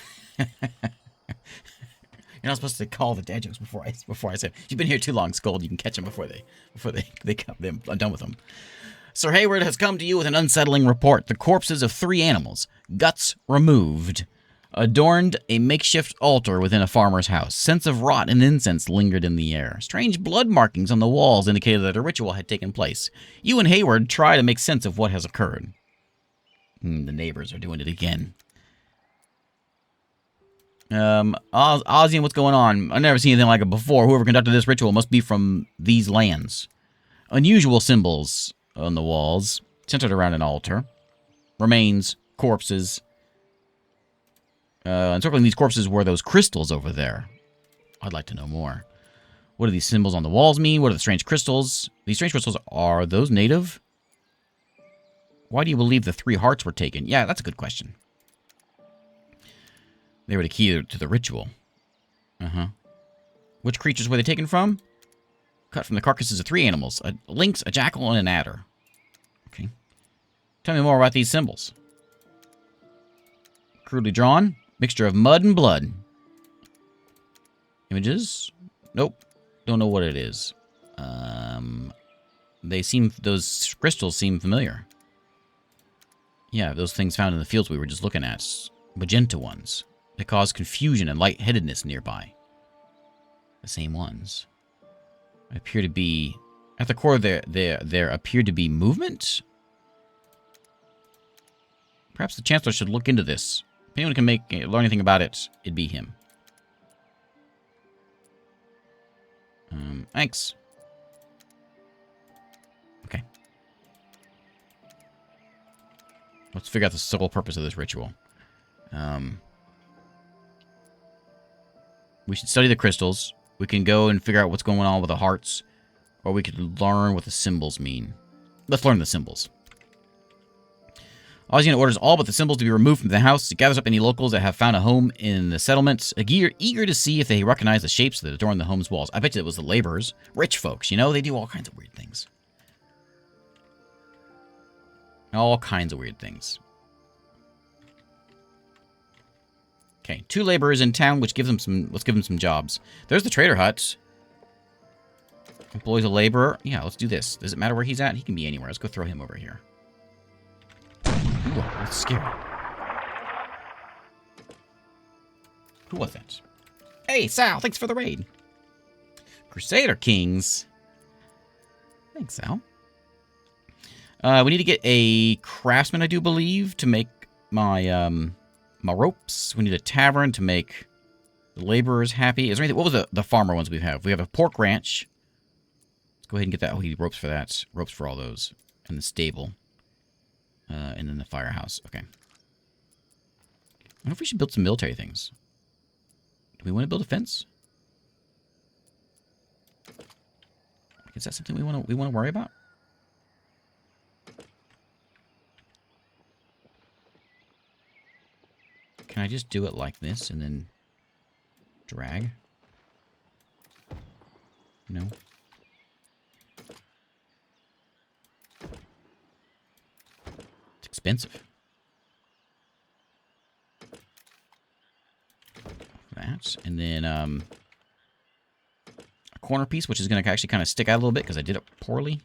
Speaker 2: not supposed to call the dad jokes before I say, "You've been here too long, Scold. You can catch them before they come. I'm done with them." Sir Hayward has come to you with an unsettling report. The corpses of 3 animals, guts removed, adorned a makeshift altar within a farmer's house. Scents of rot and incense lingered in the air. Strange blood markings on the walls indicated that a ritual had taken place. You and Hayward try to make sense of what has occurred. The neighbors are doing it again. Ozian, what's going on? I've never seen anything like it before. Whoever conducted this ritual must be from these lands. Unusual symbols on the walls, centered around an altar. Remains, corpses. Encircling these corpses were those crystals over there. I'd like to know more. What do these symbols on the walls mean? What are the strange crystals? These strange crystals, are those native? Why do you believe the 3 hearts were taken? Yeah, that's a good question. They were the key to the ritual. Which creatures were they taken from? Cut from the carcasses of 3 animals. A lynx, a jackal, and an adder. Okay. Tell me more about these symbols. Crudely drawn. Mixture of mud and blood. Images? Nope. Don't know what it is. Those crystals seem familiar. Yeah, those things found in the fields we were just looking at. Magenta ones. They cause confusion and lightheadedness nearby. The same ones. Appear to be... At the core, there appeared to be movement? Perhaps the Chancellor should look into this. If anyone can learn anything about it, it'd be him. Thanks. Okay. Let's figure out the sole purpose of this ritual. We should study the crystals. We can go and figure out what's going on with the hearts. Or we could learn what the symbols mean. Let's learn the symbols. Ozian orders all but the symbols to be removed from the house. It gathers up any locals that have found a home in the settlement, eager to see if they recognize the shapes that adorn the home's walls. I bet you it was the laborers. Rich folks, you know? They do all kinds of weird things. All kinds of weird things. Okay, 2 laborers in town, which gives them some. Let's give them some jobs. There's the trader hut. Employs a laborer. Yeah, let's do this. Does it matter where he's at? He can be anywhere. Let's go throw him over here. Ooh, that's scary. Who was that? Hey, Sal, thanks for the raid. Crusader Kings. Thanks, Sal. We need to get a craftsman, I do believe, to make my my ropes. We need a tavern to make the laborers happy. Is there anything? What was the farmer ones we have? We have a pork ranch. Let's go ahead and get that. Oh, he need ropes for that. Ropes for all those. And the stable. And then the firehouse. Okay. I wonder if we should build some military things. Do we want to build a fence? Is that something we want to worry about? Can I just do it like this and then drag? No. It's expensive. That, and then a corner piece, which is going to actually kind of stick out a little bit because I did it poorly.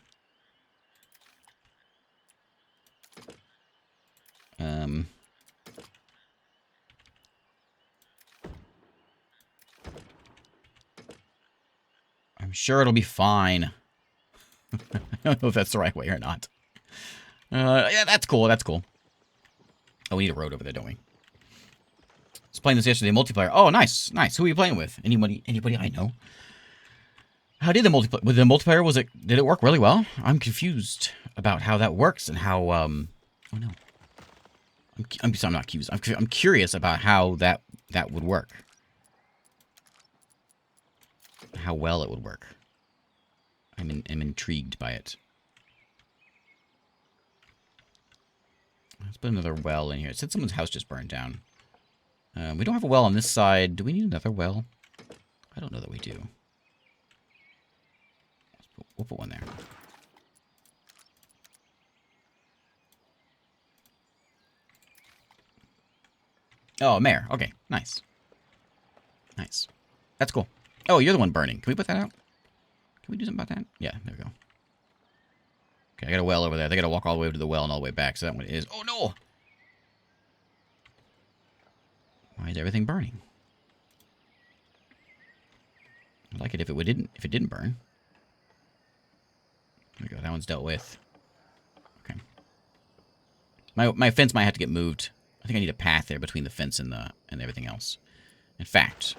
Speaker 2: I'm sure it'll be fine. I don't know if that's the right way or not. Yeah, that's cool. That's cool. Oh, we need a road over there, don't we? I was playing this yesterday, multiplayer. Oh, nice, nice. Who are you playing with? Anybody I know? How did the multiplayer? With the multiplayer, did it work really well? I'm confused about how that works and how oh no. I'm not confused. I'm curious about how that would work. How well it would work. I'm intrigued by it. Let's put another well in here. It said someone's house just burned down. We don't have a well on this side. Do we need another well? I don't know that we do. We'll put one there. Oh, mayor. Okay, nice. Nice. That's cool. Oh, you're the one burning. Can we put that out? Can we do something about that? Yeah, there we go. Okay, I got a well over there. They got to walk all the way to the well and all the way back, so that one is... Oh, no! Why is everything burning? I'd like it if it didn't burn. There we go. That one's dealt with. Okay. My fence might have to get moved. I think I need a path there between the fence and everything else. In fact...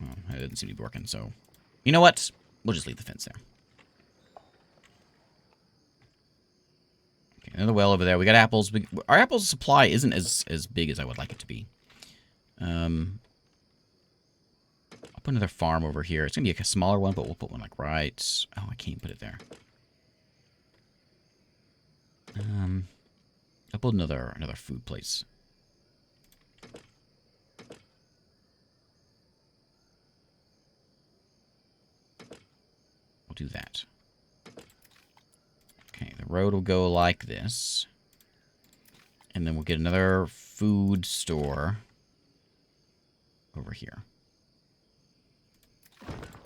Speaker 2: Well, it doesn't seem to be working, so... You know what? We'll just leave the fence there. Okay, another well over there. We got apples. Our apples supply isn't as big as I would like it to be. I'll put another farm over here. It's going to be a smaller one, but we'll put one like right... Oh, I can't put it there. I'll build another food place. We'll do that. Okay, the road will go like this. And then we'll get another food store over here.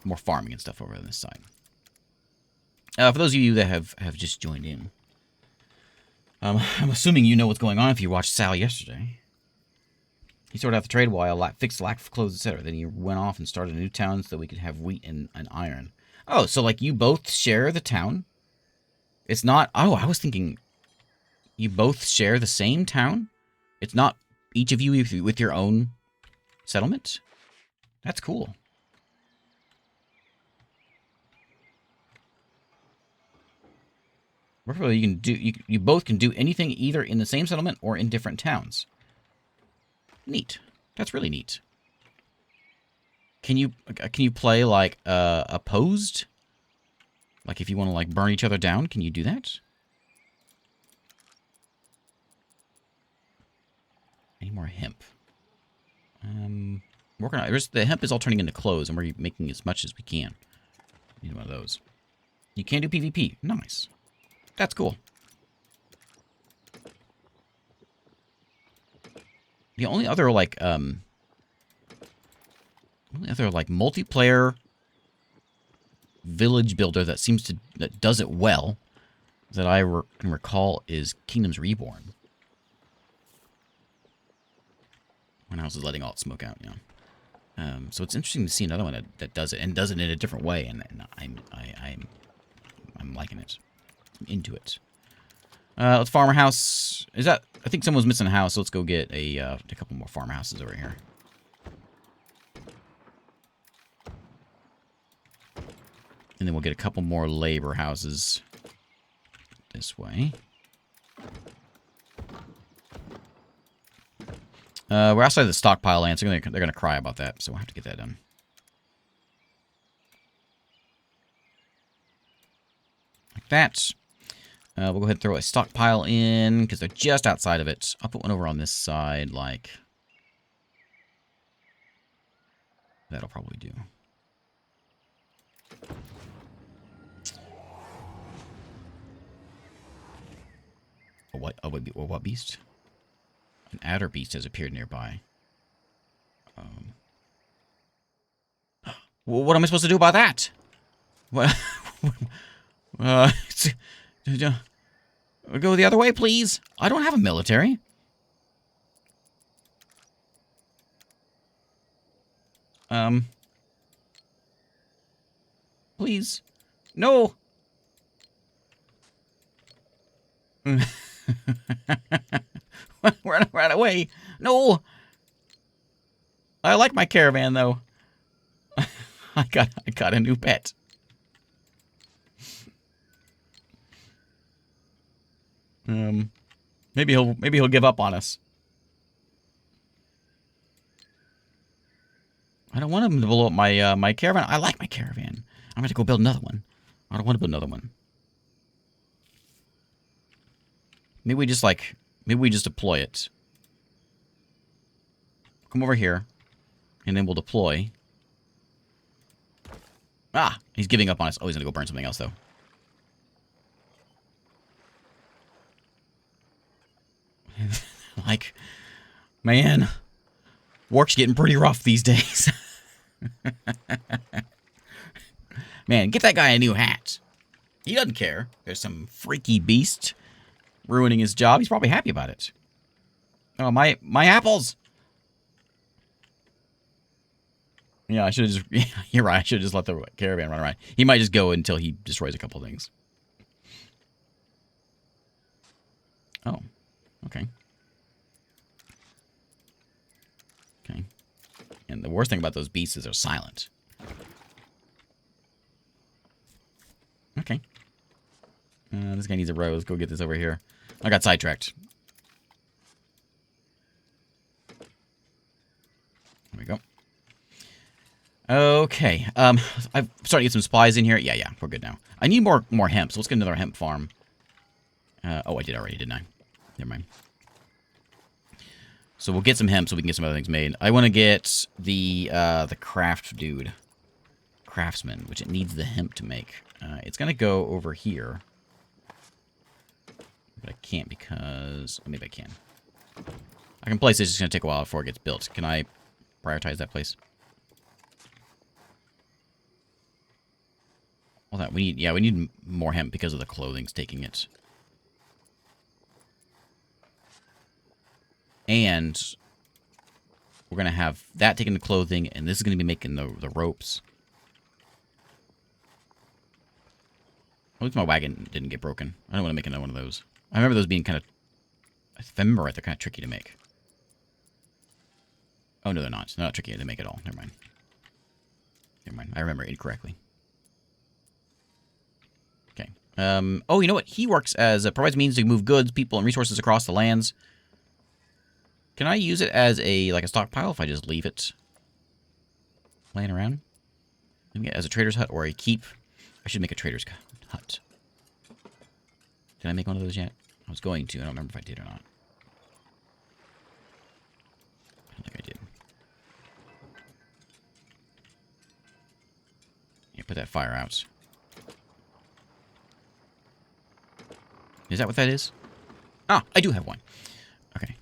Speaker 2: More farming and stuff over on this side. For those of you that have just joined in, I'm assuming you know what's going on if you watched Sal yesterday. He sorted out the trade while fixed lack of clothes, etc. Then he went off and started a new town so that we could have wheat and iron. Oh, so like you both share the town? It's not... Oh, I was thinking you both share the same town? It's not each of you with your own settlement? That's cool. Preferably, you can do you both can do anything either in the same settlement or in different towns. Neat. That's really neat. Can you play like opposed? Like if you want to like burn each other down, can you do that? Any more hemp? Working on it. The hemp is all turning into clothes, and we're making as much as we can. Need one of those. You can do PvP. Nice. That's cool. The only other multiplayer village builder that does it well that I can recall is Kingdoms Reborn. When I was letting all its smoke out, you know. So it's interesting to see another one that does it and does it in a different way, and I'm liking it. I'm into it. Let's farm a house. I think someone's missing a house, so let's go get a couple more farmhouses over here. And then we'll get a couple more labor houses this way. We're outside the stockpile land, so they're gonna cry about that, so we'll have to get that done. Like that. We'll go ahead and throw a stockpile in, because they're just outside of it. I'll put one over on this side, like... That'll probably do. What beast? An adder beast has appeared nearby. What am I supposed to do about that? What? Go the other way, please. I don't have a military. Please. No. Run away. No. I like my caravan, though. I got a new pet. Maybe he'll give up on us. I don't want him to blow up my caravan. I like my caravan. I'm going to go build another one. I don't want to build another one. Maybe we just deploy it. Come over here, and then we'll deploy. Ah, he's giving up on us. Oh, he's gonna go burn something else though. Like, man, work's getting pretty rough these days. Man, get that guy a new hat. He doesn't care. There's some freaky beast ruining his job. He's probably happy about it. Oh, my apples! Yeah, I should have just... You're right, I should have just let the caravan run around. He might just go until he destroys a couple things. Oh, okay. Okay. And the worst thing about those beasts is they're silent. Okay. This guy needs a row. Let's go get this over here. I got sidetracked. There we go. Okay. I've started to get some supplies in here. Yeah, we're good now. I need more hemp, so let's get another hemp farm. Oh, I did already, didn't I? Never mind. So we'll get some hemp so we can get some other things made. I want to get the craft dude. Craftsman, which it needs the hemp to make. It's going to go over here. But I can't because... Oh, maybe I can. I can place it. It's just going to take a while before it gets built. Can I prioritize that place? Well, that we need more hemp because of the clothing's taking it. And we're going to have that taking the clothing, and this is going to be making the ropes. At least my wagon didn't get broken. I don't want to make another one of those. I remember those being kind of... If I remember right, they're kind of tricky to make. Oh, no, they're not. They're not tricky to make at all. Never mind. Never mind. I remember it incorrectly. Okay. Oh, you know what? He works as... provides means to move goods, people, and resources across the lands. Can I use it as a stockpile if I just leave it laying around? Maybe as a trader's hut or a keep. I should make a trader's hut. Did I make one of those yet? I was going to. I don't remember if I did or not. I don't think I did. Yeah, put that fire out. Is that what that is? Ah, I do have one. Okay.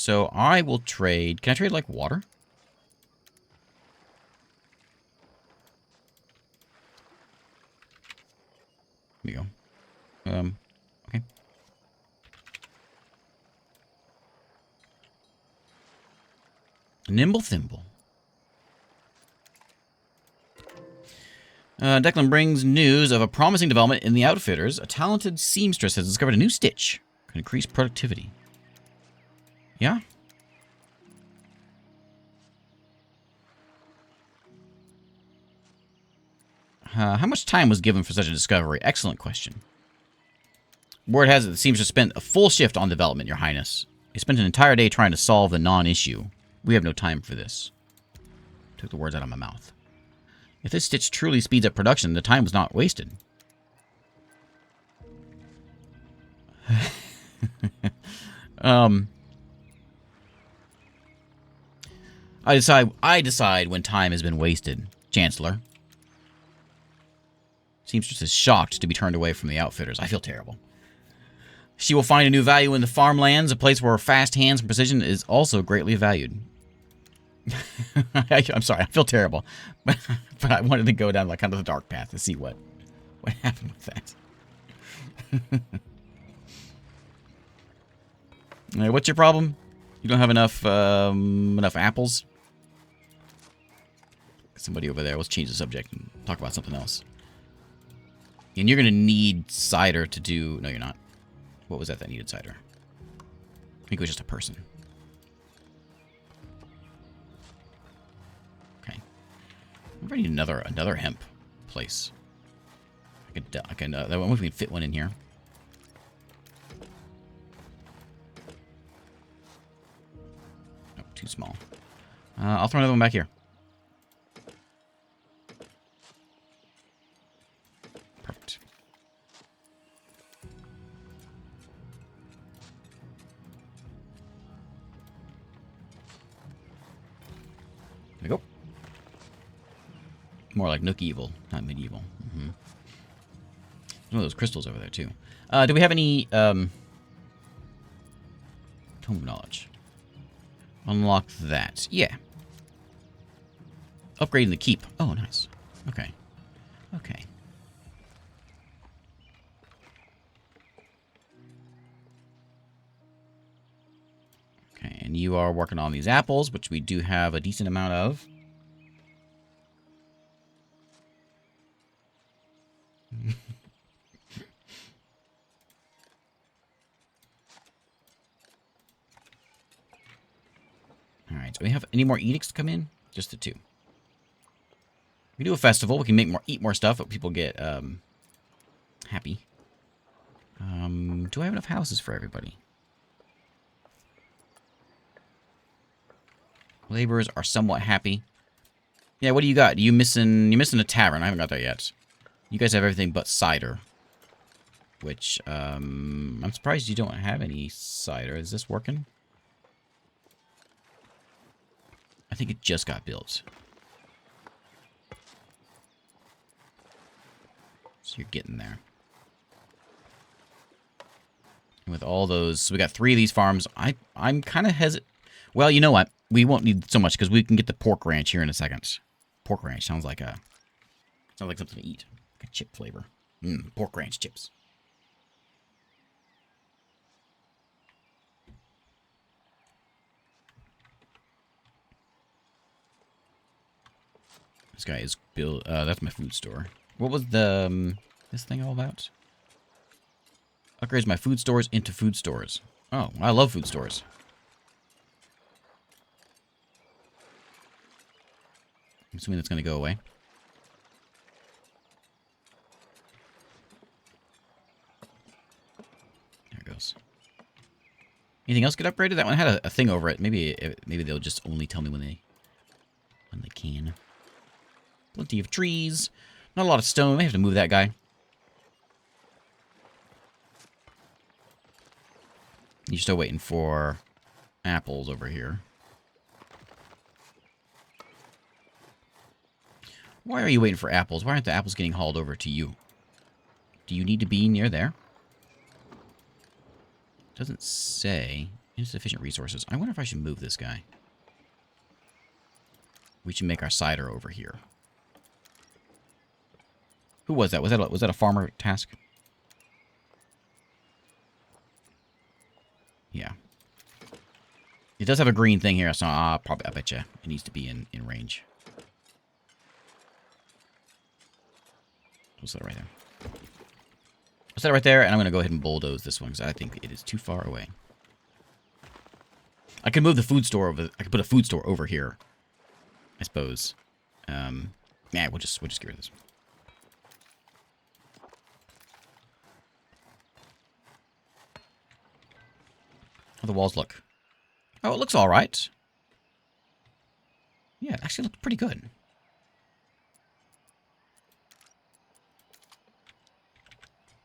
Speaker 2: So I will trade... Can I trade, like, water? There you go. Okay. Nimble Thimble. Declan brings news of a promising development in the Outfitters. A talented seamstress has discovered a new stitch. Can increase productivity. Yeah? How much time was given for such a discovery? Excellent question. Word has it the seamstress spent a full shift on development, Your Highness. He spent an entire day trying to solve the non-issue. We have no time for this. Took the words out of my mouth. If this stitch truly speeds up production, the time was not wasted. I decide when time has been wasted, Chancellor. Seamstress is shocked to be turned away from the Outfitters. I feel terrible. She will find a new value in the farmlands, a place where fast hands and precision is also greatly valued. I'm sorry, I feel terrible. But I wanted to go down like kind of the dark path to see what happened with that. Right, what's your problem? You don't have enough apples? Somebody over there. Let's change the subject and talk about something else. And you're going to need cider to do... No, you're not. What was that needed cider? I think it was just a person. Okay. I need another hemp place. I wonder if we can fit one in here. Nope, too small. I'll throw another one back here. Perfect. There we go. More like Nook evil, not medieval. One of those crystals over there, too. Do we have any, Tome of Knowledge? Unlock that. Yeah. Upgrading the keep. Oh, nice. Okay. Okay. Okay, and you are working on these apples, which we do have a decent amount of. Alright, so we have any more edicts to come in? Just the 2. We do a festival, we can eat more stuff, but people get happy. Do I have enough houses for everybody? Laborers are somewhat happy. Yeah, what do you got? You're missing a tavern. I haven't got that yet. You guys have everything but cider. Which, I'm surprised you don't have any cider. Is this working? I think it just got built. So you're getting there. And with all those... So we got 3 of these farms. I'm kind of hesitant. Well, you know what? We won't need so much because we can get the pork ranch here in a second. Pork ranch sounds like something to eat. Like a chip flavor. Pork ranch chips. This guy is built. That's my food store. What was the this thing all about? Upgrades my food stores into food stores. Oh, I love food stores. I'm assuming that's going to go away. There it goes. Anything else get upgraded? That one had a thing over it. Maybe they'll just only tell me when they can. Plenty of trees. Not a lot of stone. May have to move that guy. You're still waiting for apples over here. Why are you waiting for apples? Why aren't the apples getting hauled over to you? Do you need to be near there? Doesn't say. Insufficient resources. I wonder if I should move this guy. We should make our cider over here. Who was that? Was that a farmer task? Yeah. It does have a green thing here, so probably I bet you it needs to be in range. We'll set it right there. I'll set it right there, and I'm going to go ahead and bulldoze this one because I think it is too far away. I can move the food store over. I could put a food store over here, I suppose. Yeah, we'll just get rid of this. How the walls look? Oh, it looks all right. Yeah, it actually looks pretty good.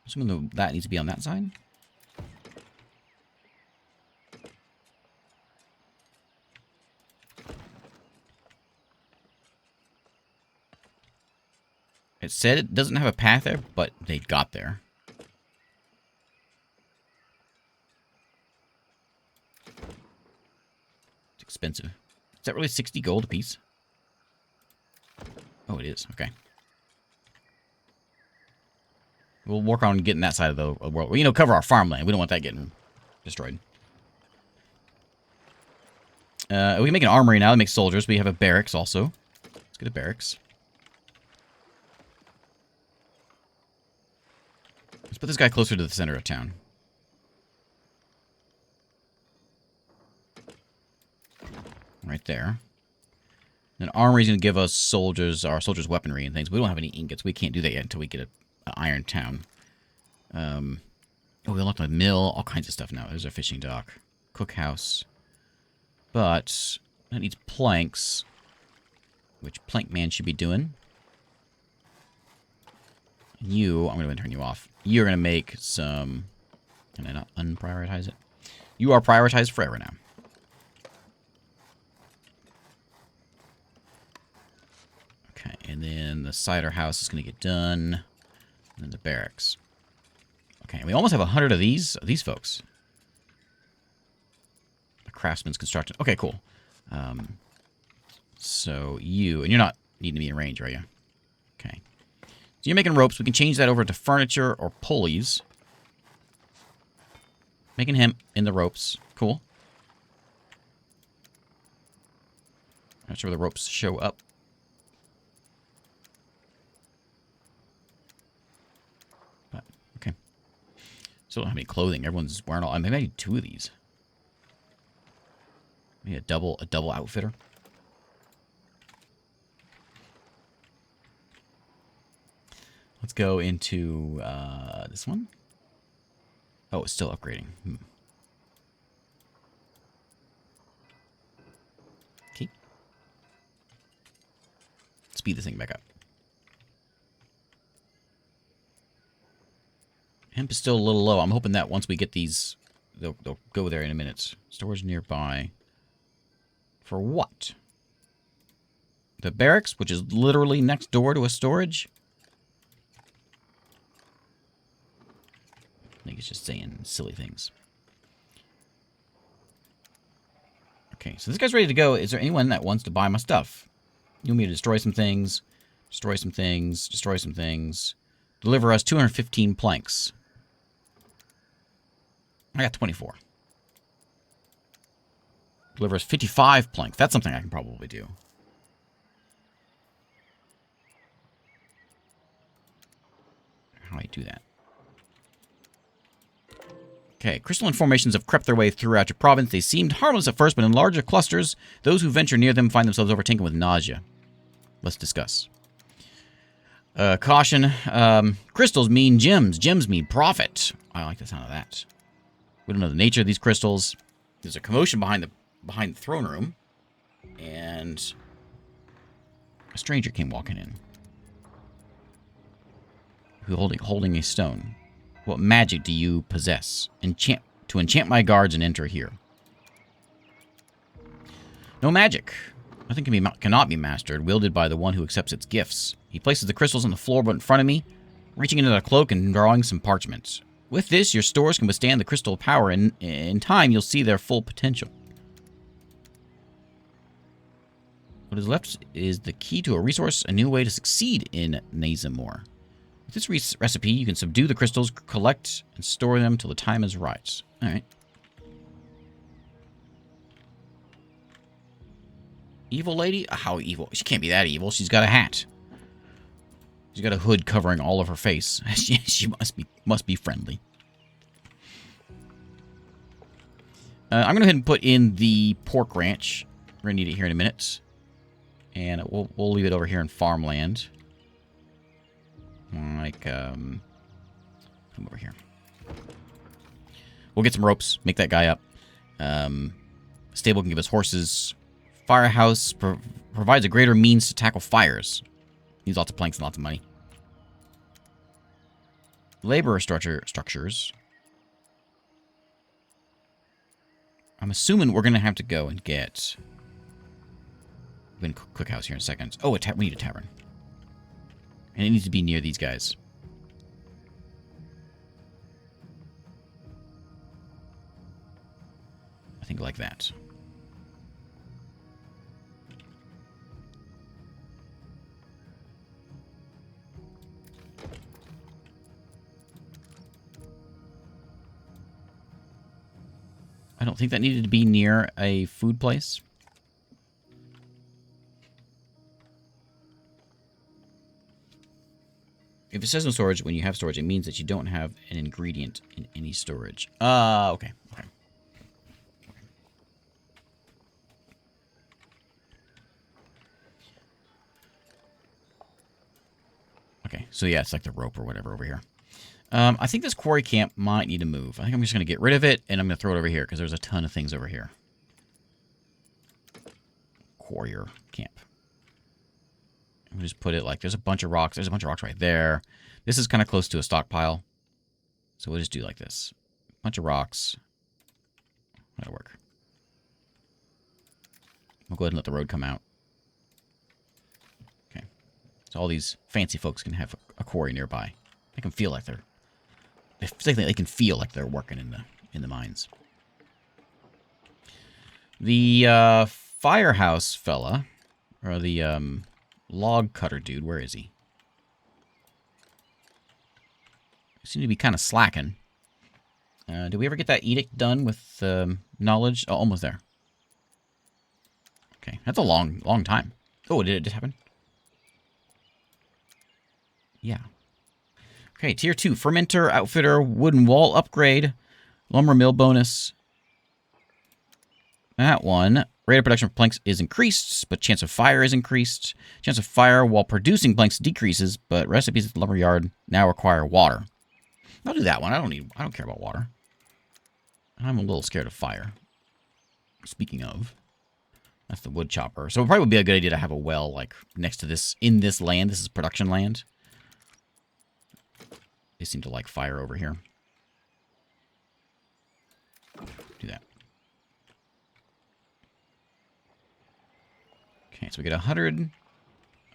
Speaker 2: Assuming that needs to be on that side. It said it doesn't have a path there, but they got there. It's expensive. Is that really 60 gold a piece? Oh, it is. Okay. We'll work on getting that side of the world. You know, cover our farmland. We don't want that getting destroyed. We can make an armory now that makes soldiers. We have a barracks also. Let's get a barracks. Let's put this guy closer to the center of town. Right there. Then armory's going to give us soldiers, our soldiers' weaponry and things. We don't have any ingots. We can't do that yet until we get an iron town. Oh, we unlocked a mill, all kinds of stuff now. There's our fishing dock. Cookhouse. But that needs planks, which Plank Man should be doing. You, I'm going to turn you off. You're going to make some... Can I not unprioritize it? You are prioritized forever now. Okay, and then the cider house is going to get done. And then the barracks. Okay, we almost have 100 of these folks. The craftsman's construction. Okay, cool. So you, and you're not needing to be in range, are you? Okay. So you're making ropes. We can change that over to furniture or pulleys. Making him in the ropes. Cool. Not sure where the ropes show up. But, okay. Still don't have any clothing. Everyone's wearing all... Maybe I need 2 of these. Maybe a double outfitter. Let's go into this one. Oh, it's still upgrading. Okay. Speed this thing back up. Hemp is still a little low. I'm hoping that once we get these, they'll go there in a minute. Storage nearby. For what? The barracks, which is literally next door to a storage? I think it's just saying silly things. Okay, so this guy's ready to go. Is there anyone that wants to buy my stuff? You want me to destroy some things, destroy some things, destroy some things. Deliver us 215 planks. I got 24. Deliver us 55 planks. That's something I can probably do. How do I do that? Okay, crystalline formations have crept their way throughout your province. They seemed harmless at first, but in larger clusters, those who venture near them find themselves overtaken with nausea. Let's discuss. Caution. Crystals mean gems. Gems mean profit. I like the sound of that. We don't know the nature of these crystals. There's a commotion behind the throne room. And a stranger came walking in. Who holding a stone. What magic do you possess? To enchant my guards and enter here. No magic. Nothing cannot be mastered, wielded by the one who accepts its gifts. He places the crystals on the floor in front of me, reaching into the cloak and drawing some parchments. With this, your stores can withstand the crystal power, and in time, you'll see their full potential. What is left is the key to a resource, a new way to succeed in Nazamor. With this recipe, you can subdue the crystals, collect, and store them till the time is right. Alright. Evil lady? How evil? She can't be that evil. She's got a hat. She's got a hood covering all of her face. she must be friendly. I'm going to go ahead and put in the pork ranch. We're going to need it here in a minute. And we'll leave it over here in farmland. Like, come over here. We'll get some ropes. Make that guy up. Stable can give us horses. Firehouse provides a greater means to tackle fires. Needs lots of planks and lots of money. Laborer structures. I'm assuming we're going to have to go and get... We're going to cook house here in a second. Oh, we need a tavern. And it needs to be near these guys. I think like that. I don't think that needed to be near a food place. If it says no storage, when you have storage, it means that you don't have an ingredient in any storage. Okay. Okay, so yeah, it's like the rope or whatever over here. I think this quarry camp might need to move. I think I'm just going to get rid of it, and I'm going to throw it over here, because there's a ton of things over here. Quarrier camp. We'll just put it like, there's a bunch of rocks. There's a bunch of rocks right there. This is kind of close to a stockpile. So we'll just do like this. Bunch of rocks. That'll work. We'll go ahead and let the road come out. Okay. So all these fancy folks can have a quarry nearby. They can feel like they can feel like they're working in the mines. The firehouse fella, or the log cutter dude, where is he? Seem to be kind of slacking. Did we ever get that edict done with knowledge? Oh, almost there. Okay, that's a long time. Oh, did it just happen? Yeah. Okay, tier 2. Fermenter, outfitter, wooden wall upgrade, lumber mill bonus. That one. Rate of production of planks is increased, but chance of fire is increased. Chance of fire while producing planks decreases, but recipes at the lumber yard now require water. I'll do that one. I don't care about water. I'm a little scared of fire. Speaking of, that's the wood chopper. So it probably would be a good idea to have a well like next to this, in this land. This is production land. They seem to like fire over here. Do that. Okay, so we get 100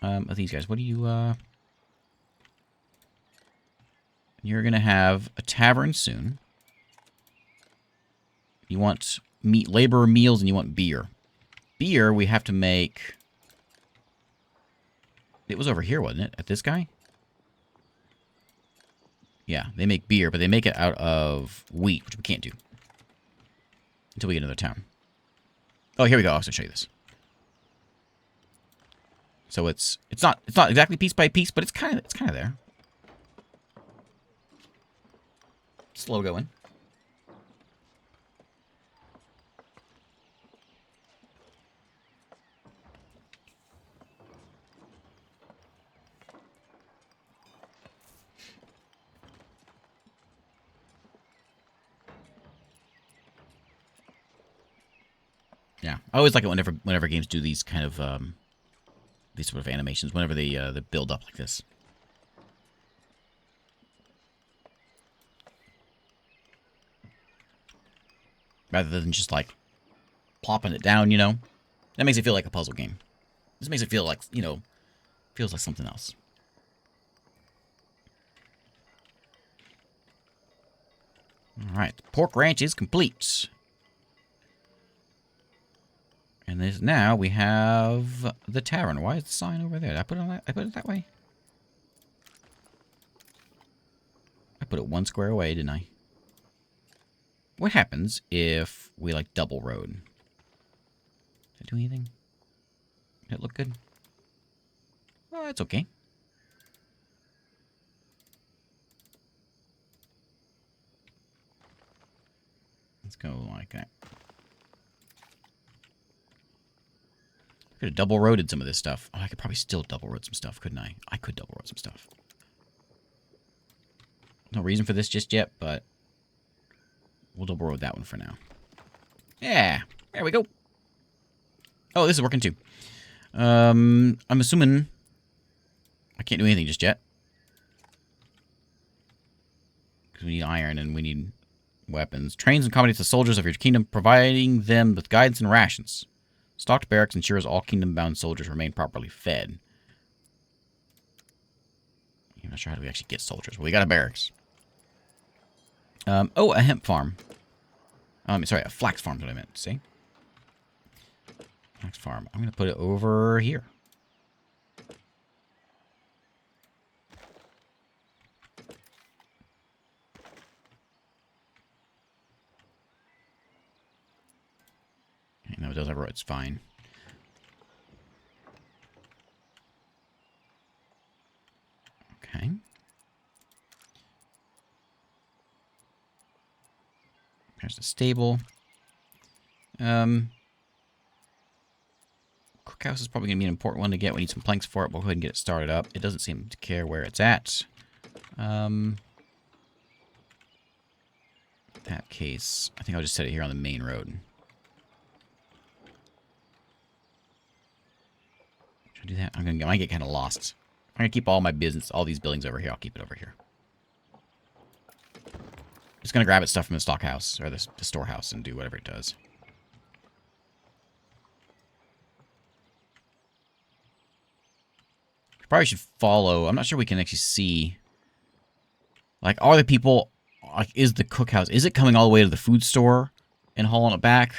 Speaker 2: of these guys. What do you, You're going to have a tavern soon. You want laborer meals, and you want beer. Beer, we have to make... It was over here, wasn't it? At this guy? Yeah, they make beer, but they make it out of wheat, which we can't do. Until we get another town. Oh, here we go. I'll also show you this. So it's not exactly piece by piece, but it's kind of there. Slow going. Yeah, I always like it whenever games do these kind of these sort of animations. Whenever they build up like this. Rather than just, like, plopping it down, you know? That makes it feel like a puzzle game. This makes it feel like, you know, feels like something else. Alright, the pork ranch is complete. And this now we have the tavern. Why is the sign over there? Did I put it on that? I put it that way? I put it one square away, didn't I? What happens if we, like, double road? Did it do anything? Did it look good? Oh, it's okay. Let's go like that. I could have double roaded some of this stuff. Oh, I could probably still double road some stuff, couldn't I? I could double road some stuff. No reason for this just yet, but we'll double road that one for now. Yeah, there we go. Oh, this is working too. I'm assuming I can't do anything just yet. Because we need iron and we need weapons. Trains and accommodates the soldiers of your kingdom, providing them with guidance and rations. Stocked barracks ensures all kingdom-bound soldiers remain properly fed. I'm not sure how do we actually get soldiers. Well, we got a barracks. Oh, a hemp farm. Sorry, a flax farm is what I meant to say. Flax farm. I'm going to put it over here. No, it does everywhere. It's fine. Okay. There's the stable. Cookhouse is probably going to be an important one to get. We need some planks for it. We'll go ahead and get it started up. It doesn't seem to care where it's at. In that case, I think I'll just set it here on the main road. Should I do that? I might get kind of lost. I'm going to keep all my business, all these buildings over here. I'll keep it over here. Just going to grab its stuff from the stock house, or the storehouse, and do whatever it does. Probably should follow. I'm not sure we can actually see. Like, are the people... Like, is the cookhouse... Is it coming all the way to the food store and hauling it back?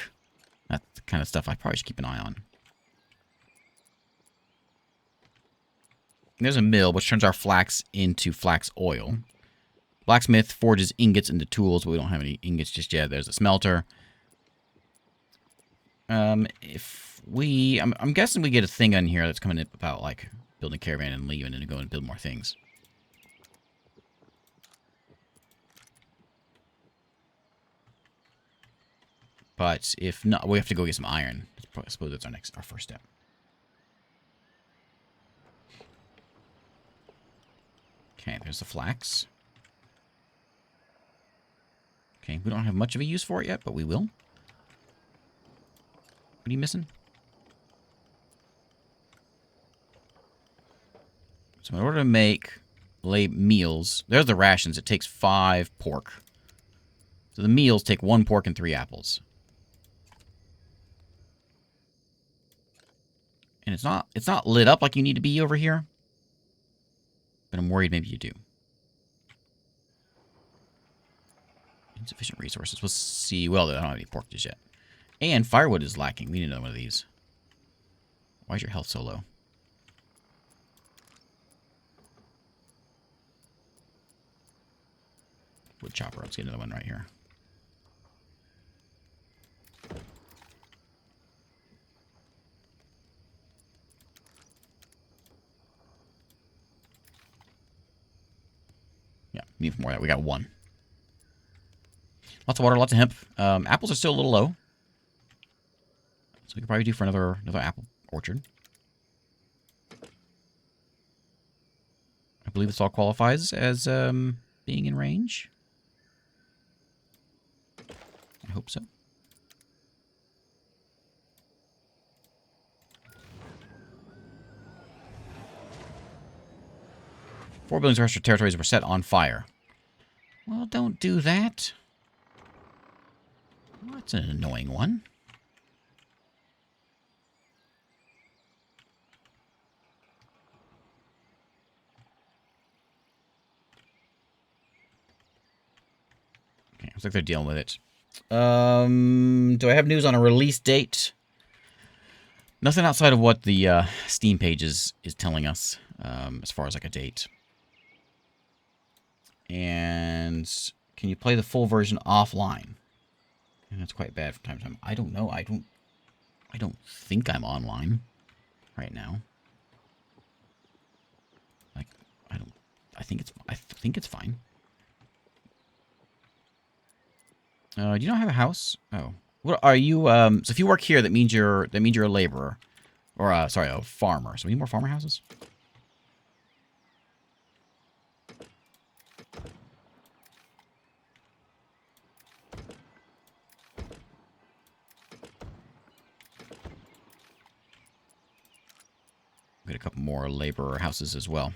Speaker 2: That's the kind of stuff I probably should keep an eye on. There's a mill, which turns our flax into flax oil. Blacksmith forges ingots into tools, but we don't have any ingots just yet. There's a smelter. If we... I'm guessing we get a thing on here that's coming up about, like, building a caravan and leaving and going and build more things. But if not, we have to go get some iron. I suppose that's our first step. Okay, there's the flax. Okay, we don't have much of a use for it yet, but we will. What are you missing? So in order to make meals, there's the rations. It takes 5 pork. So the meals take 1 pork and 3 apples. And it's not lit up like you need to be over here. But I'm worried maybe you do. Insufficient resources. We'll see. Well, I don't have any pork just yet. And firewood is lacking. We need another one of these. Why is your health so low? Wood chopper. Let's get another one right here. Yeah, need more of that. We got 1. Lots of water, lots of hemp. Apples are still a little low. So we could probably do for another apple orchard. I believe this all qualifies as being in range. I hope so. Four buildings of extra territories were set on fire. Well, don't do that. Well, that's an annoying one. Okay, Looks like they're dealing with it. Do I have news on a release date? Nothing outside of what the Steam page is telling us, as far as like a date. And can you play the full version offline? And that's quite bad from time to time. I don't know. I don't think I'm online right now. Like, I think it's fine. Do you not have a house? Oh. What are you, so if you work here, that means you're a laborer. Or, sorry, a farmer. So we need more farmer houses? Get a couple more laborer houses as well.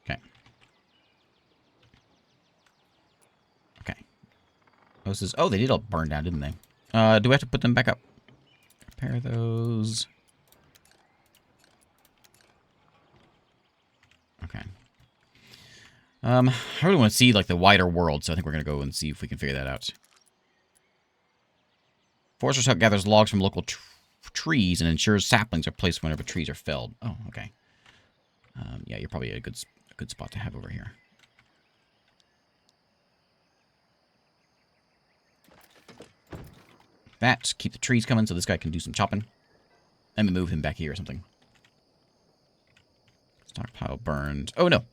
Speaker 2: Okay. Okay. Houses. Oh, they did all burn down, didn't they? Do we have to put them back up? Repair those. Okay. I really want to see, like, the wider world, so I think we're going to go and see if we can figure that out. Forester's Hut gathers logs from local trees and ensures saplings are placed whenever trees are felled. Oh, okay. Yeah, you're probably a good spot to have over here. That, keep the trees coming so this guy can do some chopping. Let me move him back here or something. Stockpile burned. Oh, no.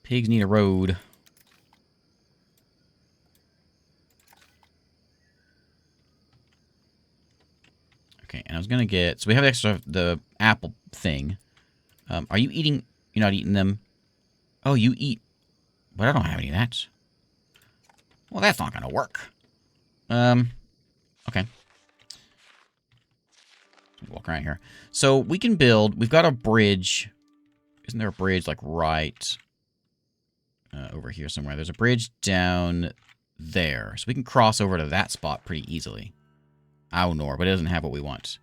Speaker 2: Pigs need a road. Okay, and I was going to get... So we have the apple thing. Are you eating... You're not eating them? Oh, you eat... But I don't have any of that. Well, that's not going to work. Okay. Walk around here. So we can build... We've got a bridge. Isn't there a bridge, like, right... over here somewhere. There's a bridge down there. So we can cross over to that spot pretty easily. Aunor, but it doesn't have what we want.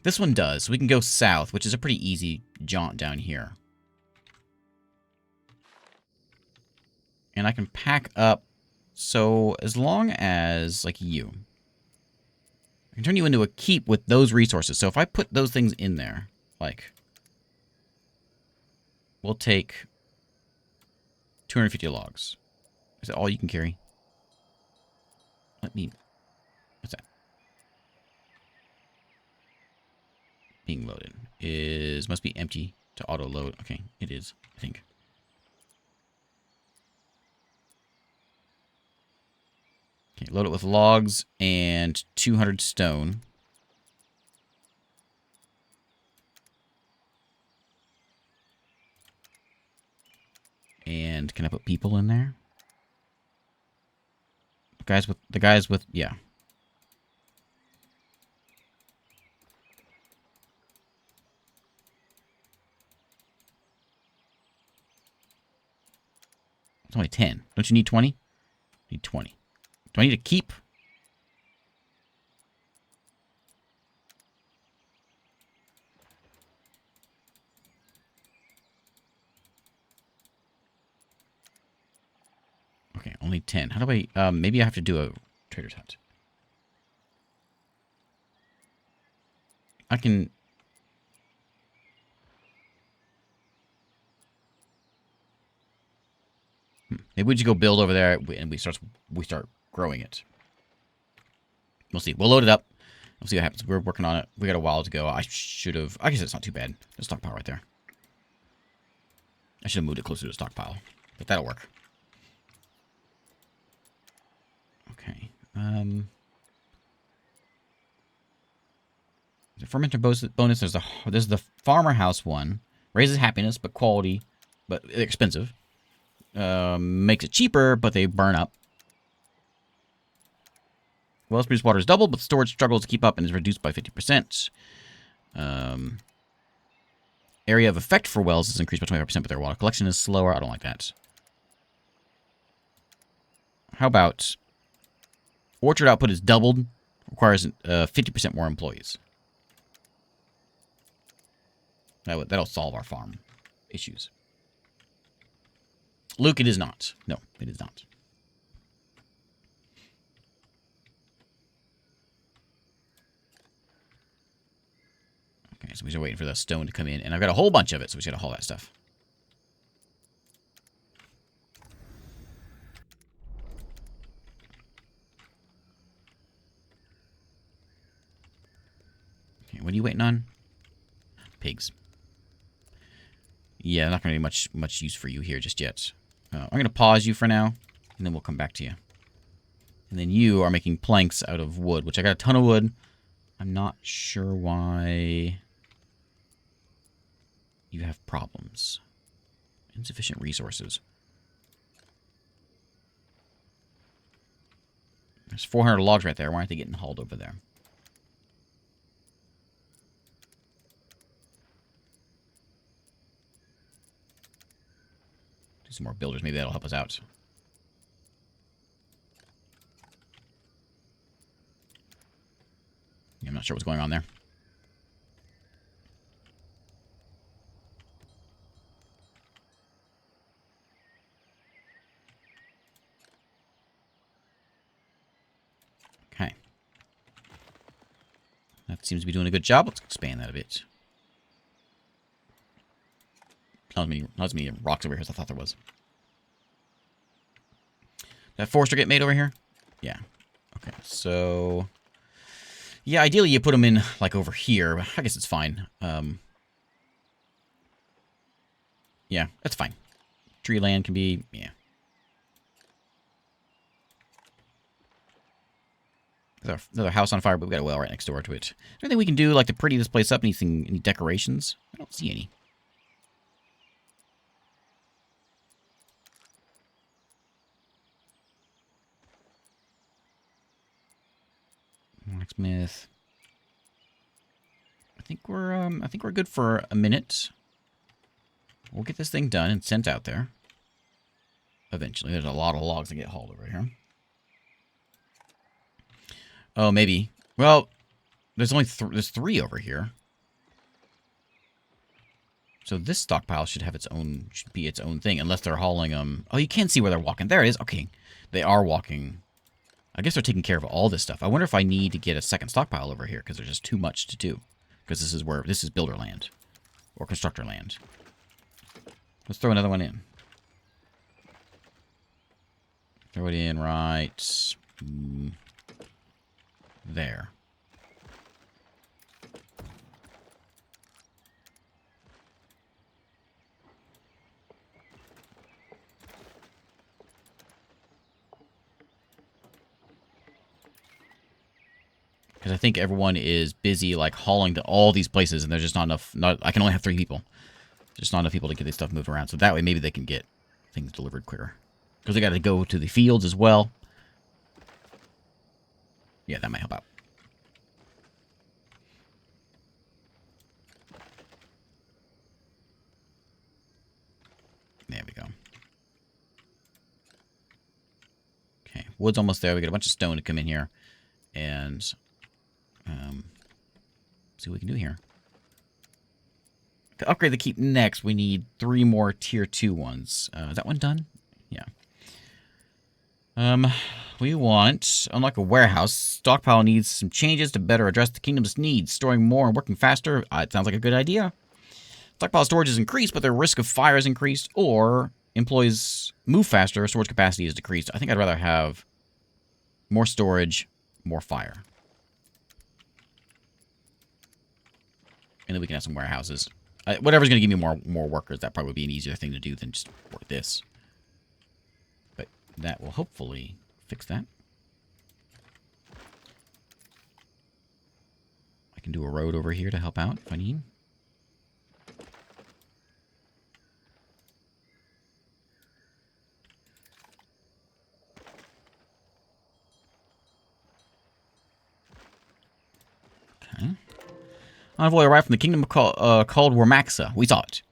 Speaker 2: This one does. So we can go south, which is a pretty easy jaunt down here. And I can pack up. So as long as, like you. I can turn you into a keep with those resources. So if I put those things in there, like... We'll take... 250 logs. Is that all you can carry? Let me... What's that? Being loaded. Must be empty to auto-load. Okay, it is, I think. Okay, load it with logs and 200 stone. And can I put people in there? The guys with yeah. It's only 10. Don't you need 20? I need 20. Do I need to keep? Okay, only 10. How do I... maybe I have to do a trader's hut. I can... Maybe we just go build over there and we start growing it. We'll see. We'll load it up. We'll see what happens. We're working on it. We got a while to go. I should have... I guess it's not too bad. There's stockpile right there. I should have moved it closer to the stockpile. But that'll work. Okay. The fermenter bonus. There's the farmer house one. Raises happiness, but quality, but expensive. Makes it cheaper, but they burn up. Wells produced water is doubled, but storage struggles to keep up and is reduced by 50%. Area of effect for wells is increased by 25%, but their water collection is slower. I don't like that. How about orchard output is doubled, requires 50% more employees. That'll solve our farm issues. Luke, it is not. No, it is not. Okay, so we're waiting for the stone to come in. And I've got a whole bunch of it, so we should haul that stuff. Okay, what are you waiting on? Pigs. Yeah, not going to be much use for you here just yet. I'm going to pause you for now, and then we'll come back to you. And then you are making planks out of wood, which I got a ton of wood. I'm not sure why you have problems. Insufficient resources. There's 400 logs right there. Why aren't they getting hauled over there? Do some more builders. Maybe that'll help us out. I'm not sure what's going on there. Okay. That seems to be doing a good job. Let's expand that a bit. Not as many rocks over here as I thought there was. Did that forester get made over here? Yeah. Okay, so... yeah, ideally you put them in, like, over here. I guess it's fine. Yeah, that's fine. Tree land can be... yeah. There's another house on fire, but we've got a well right next door to it. Is there anything we can do, like, to pretty this place up? Any decorations? I don't see any. Blacksmith. I think we're good for a minute. We'll get this thing done and sent out there. Eventually. There's a lot of logs that get hauled over here. Oh, maybe. Well, there's only there's 3 over here. So this stockpile should have should be its own thing, unless they're hauling them. Oh, you can't see where they're walking. There it is. Okay, they are walking. I guess they're taking care of all this stuff. I wonder if I need to get a second stockpile over here because there's just too much to do. Because this is builder land or constructor land. Let's throw another one in. Throw it in right there. Because I think everyone is busy, like, hauling to all these places, and there's just not enough... I can only have 3 people. There's not enough people to get this stuff moved around. So that way, maybe they can get things delivered quicker. Because they got to go to the fields as well. Yeah, that might help out. There we go. Okay, wood's almost there. We got a bunch of stone to come in here. And... see what we can do here. To upgrade the keep next, we need 3 more tier 2 ones. Is that one done? Yeah. We want, unlike a warehouse, stockpile needs some changes to better address the kingdom's needs. Storing more and working faster, it sounds like a good idea. Stockpile storage is increased, but the risk of fire is increased, or employees move faster, storage capacity is decreased. I think I'd rather have more storage, more fire. And then we can have some warehouses. Whatever's going to give me more workers, that probably would be an easier thing to do than just work this. But that will hopefully fix that. I can do a road over here to help out if I need. Okay. Envoy arrived from the kingdom called Wormaxa. We saw it.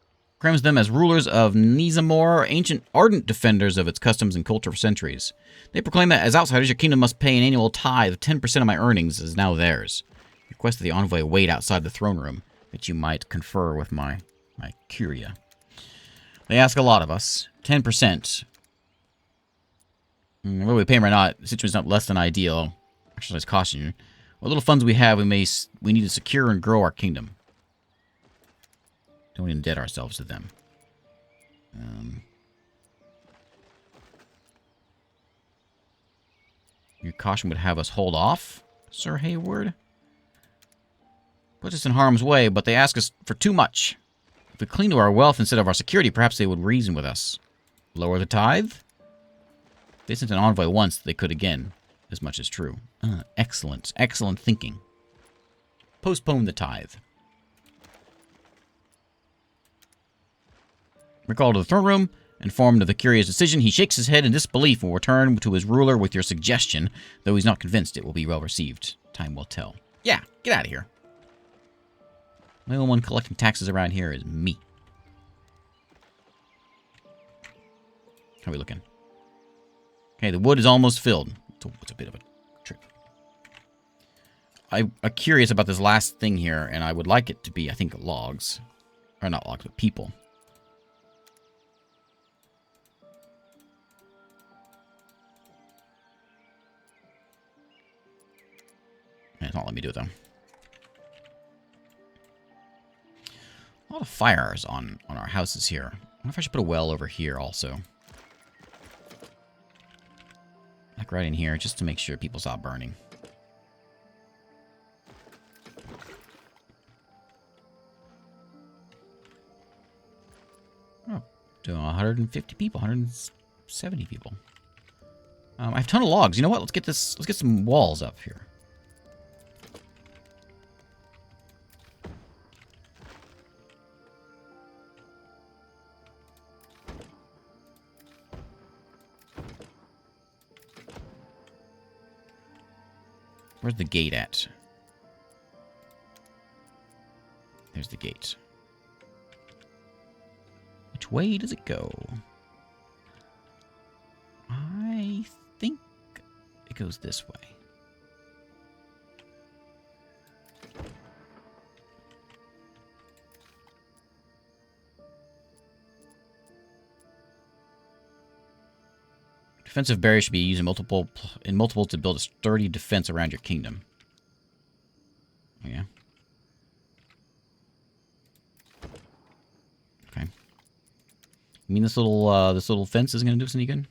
Speaker 2: proclaims them as rulers of Nizamor, ancient ardent defenders of its customs and culture for centuries. They proclaim that as outsiders, your kingdom must pay an annual tithe of 10% of my earnings is now theirs. Request that the envoy wait outside the throne room, that you might confer with my curia. They ask a lot of us. 10%. Whether we pay them or not, the situation is not less than ideal. Exercise caution. What little funds we have, we need to secure and grow our kingdom. Don't indebt ourselves to them. Your caution would have us hold off, Sir Hayward? Puts us in harm's way, but they ask us for too much. If we cling to our wealth instead of our security, perhaps they would reason with us. Lower the tithe? They sent an envoy once, they could again. As much is true. Excellent. Excellent thinking. Postpone the tithe. Recalled to the throne room, informed of the curious decision, he shakes his head in disbelief and will return to his ruler with your suggestion, though he's not convinced it will be well received. Time will tell. Yeah, get out of here. The only one collecting taxes around here is me. How are we looking? Okay, the wood is almost filled. It's a bit of a trick. I'm curious about this last thing here, and I would like it to be, I think, logs. Or not logs, but people. It's not letting me do it, though. A lot of fires on our houses here. I wonder if I should put a well over here also. Like right in here, just to make sure people stop burning. Oh, to 150 people, 170 people. I have a ton of logs. You know what? Let's get some walls up here. Where's the gate at? There's the gate. Which way does it go? I think it goes this way. Defensive barriers should be used in multiple to build a sturdy defense around your kingdom. Yeah. Okay. You mean this little fence isn't gonna do us any good?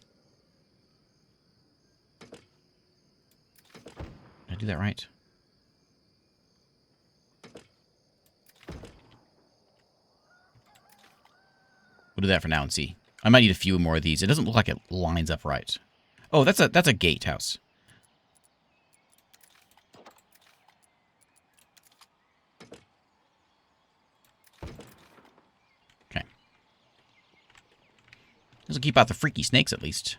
Speaker 2: Did I do that right? We'll do that for now and see. I might need a few more of these. It doesn't look like it lines up right. Oh, that's a gatehouse. Okay. This will keep out the freaky snakes at least.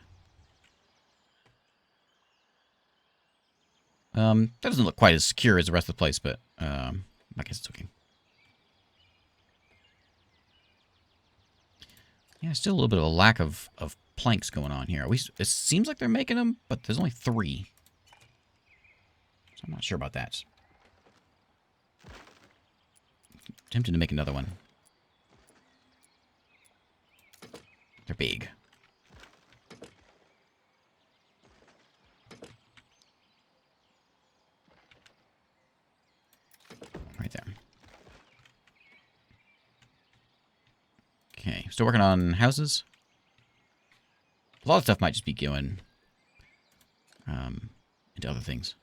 Speaker 2: That doesn't look quite as secure as the rest of the place, but I guess it's okay. Yeah, still a little bit of a lack of planks going on here. It seems like they're making them, but there's only 3. So I'm not sure about that. I'm tempted to make another one. They're big. Right there. Okay, still working on houses. A lot of stuff might just be going into other things.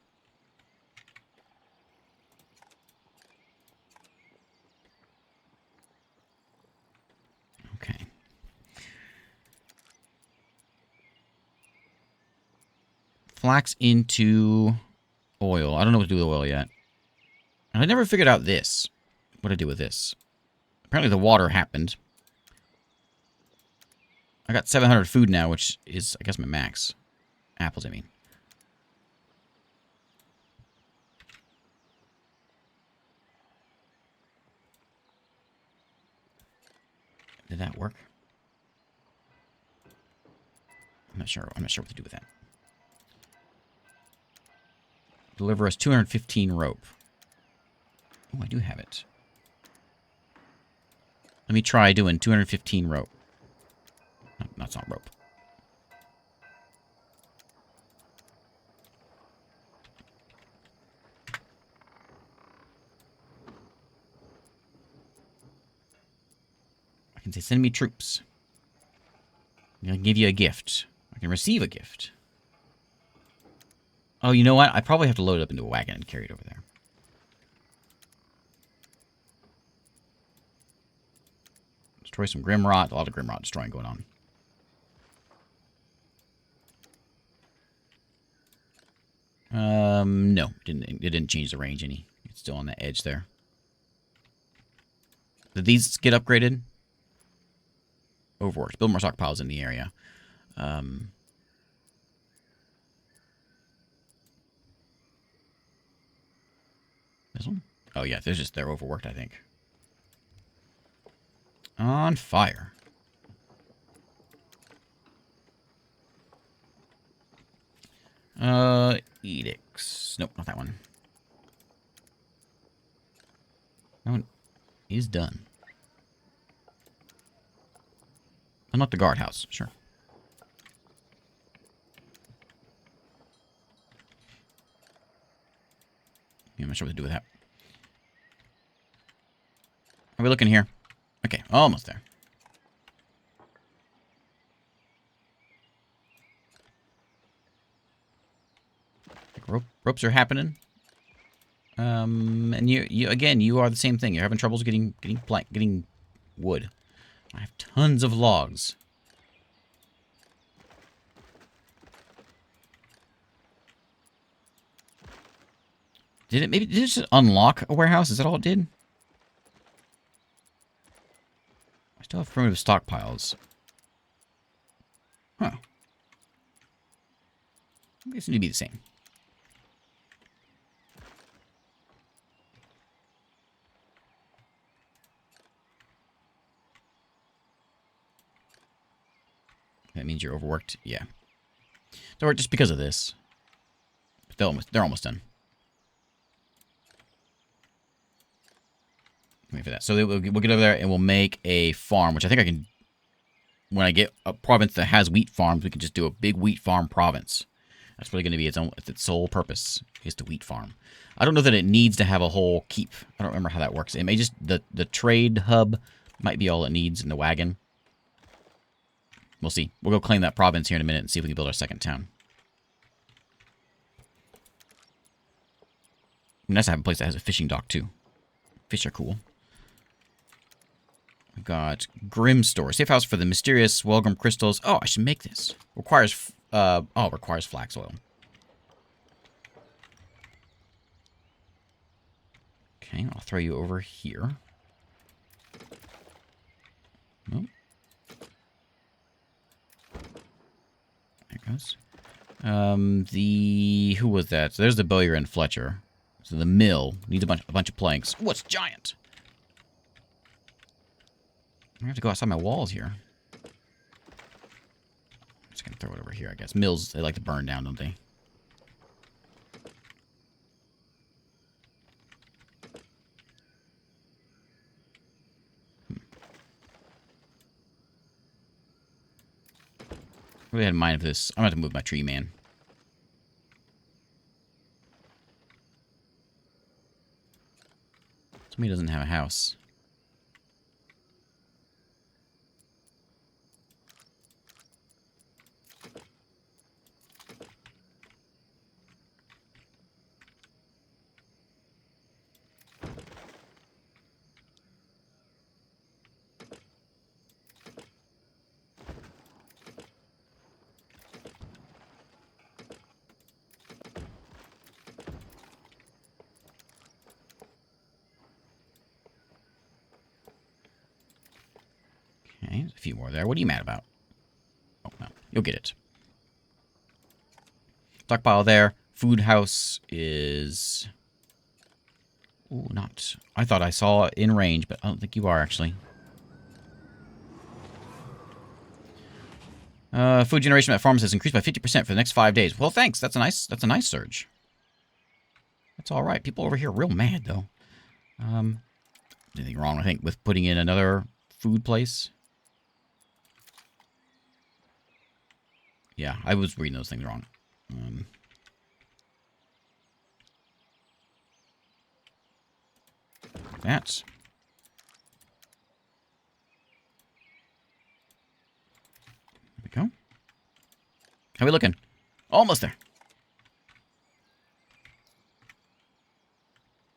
Speaker 2: Okay. Flax into oil. I don't know what to do with oil yet. And I never figured out this. What to do with this. Apparently the water happened. I got 700 food now, which is, I guess, my max. Apples, I mean. Did that work? I'm not sure. I'm not sure what to do with that. Deliver us 215 rope. Oh, I do have it. Let me try doing 215 rope. No, that's not rope. I can say, send me troops. I'm going to give you a gift. I can receive a gift. Oh, you know what? I probably have to load it up into a wagon and carry it over there. Destroy some Grimrot. A lot of Grimrot destroying going on. No. It didn't change the range any. It's still on the edge there. Did these get upgraded? Overworked. Build more stockpiles in the area. This one? Oh, yeah. They're overworked, I think. On fire. Edicts. Nope, not that one. That one is done. Unlock the guardhouse. Sure. I'm not sure what to do with that. Are we looking here? Okay, almost there. Ropes are happening. And you again, you are the same thing. You're having troubles getting wood. I have tons of logs. Did it just unlock a warehouse? Is that all it did? I still have primitive stockpiles. Huh. They seem to be the same. That means you're overworked? Yeah. So just because of this. But they're almost done. Wait for that. So we'll get over there and we'll make a farm, which I think I can... When I get a province that has wheat farms, we can just do a big wheat farm province. That's really going to be its sole purpose, is to wheat farm. I don't know that it needs to have a whole keep. I don't remember how that works. It may just... The trade hub might be all it needs in the wagon. We'll see. We'll go claim that province here in a minute and see if we can build our second town. Nice to have a place that has a fishing dock, too. Fish are cool. We've got Grim Store. Safe house for the mysterious Welgrim crystals. Oh, I should make this. Requires, requires flax oil. Okay, I'll throw you over here. Nope. There it goes. Who was that? So there's the Bowyer and Fletcher. So the mill needs a bunch of planks. Oh, it's giant. I have to go outside my walls here. I'm just gonna throw it over here, I guess. Mills, they like to burn down, don't they? I really had in mind of this. I'm gonna have to move my tree, man. Somebody doesn't have a house. Okay, there's a few more there. What are you mad about? Oh, no. You'll get it. Stockpile there. Food house is... Ooh, not... I thought I saw it in range, but I don't think you are, actually. Food generation at farms has increased by 50% for the next 5 days. Well, thanks. That's a nice surge. That's all right. People over here are real mad though. Anything wrong? I think with putting in another food place. Yeah, I was reading those things wrong. That's. There we go. How we looking? Almost there.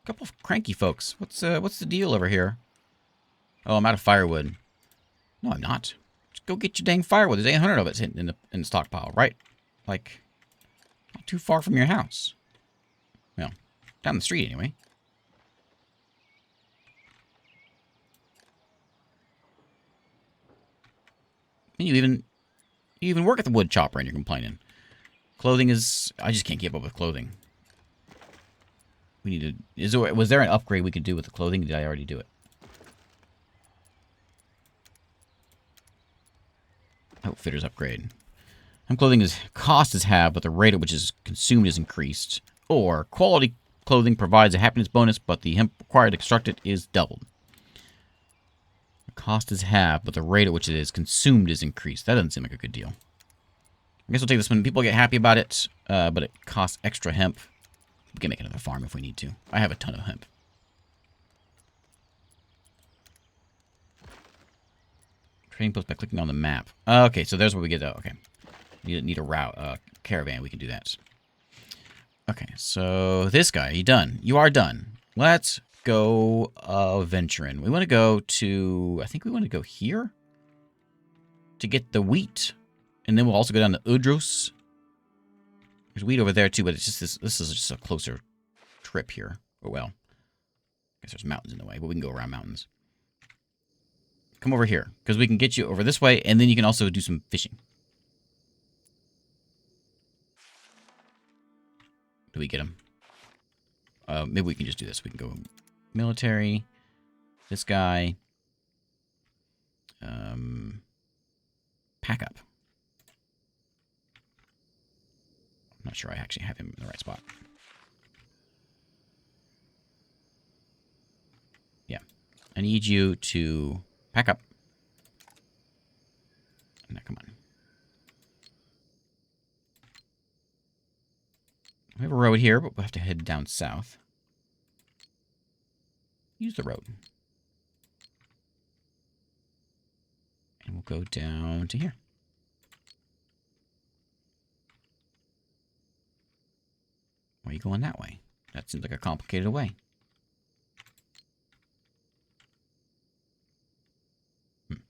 Speaker 2: Couple of cranky folks. What's the deal over here? Oh, I'm out of firewood. No, I'm not. Just go get your dang firewood. There's 800 of it sitting in the stockpile, right? Like, not too far from your house. Well, down the street anyway. And you even work at the wood chopper and you're complaining. Clothing is... I just can't keep up with clothing. We need to... Was there an upgrade we could do with the clothing? Did I already do it? Outfitters upgrade. Hemp clothing is cost is halved, but the rate at which is consumed is increased. Or quality clothing provides a happiness bonus, but the hemp required to construct it is doubled. The cost is halved, but the rate at which it is consumed is increased. That doesn't seem like a good deal. I guess we'll take this one. People get happy about it, but it costs extra hemp. We can make another farm if we need to. I have a ton of hemp. Trading post by clicking on the map. Okay, so there's where we get... okay. Need a route, caravan. We can do that. Okay, so this guy, you done. You are done. Let's go venturing. We want to go to... I think we want to go here to get the wheat. And then we'll also go down to Udrus. There's wheat over there too, but it's just this is just a closer trip here. Oh well. I guess there's mountains in the way, but we can go around mountains. Come over here, because we can get you over this way, and then you can also do some fishing. Do we get them? Maybe we can just do this. We can go military. This guy. Pack up. I'm not sure I actually have him in the right spot. Yeah. I need you to pack up. Now, come on. We have a road here, but we'll have to head down south. Use the road. And we'll go down to here. Why are you going that way? That seems like a complicated way. There's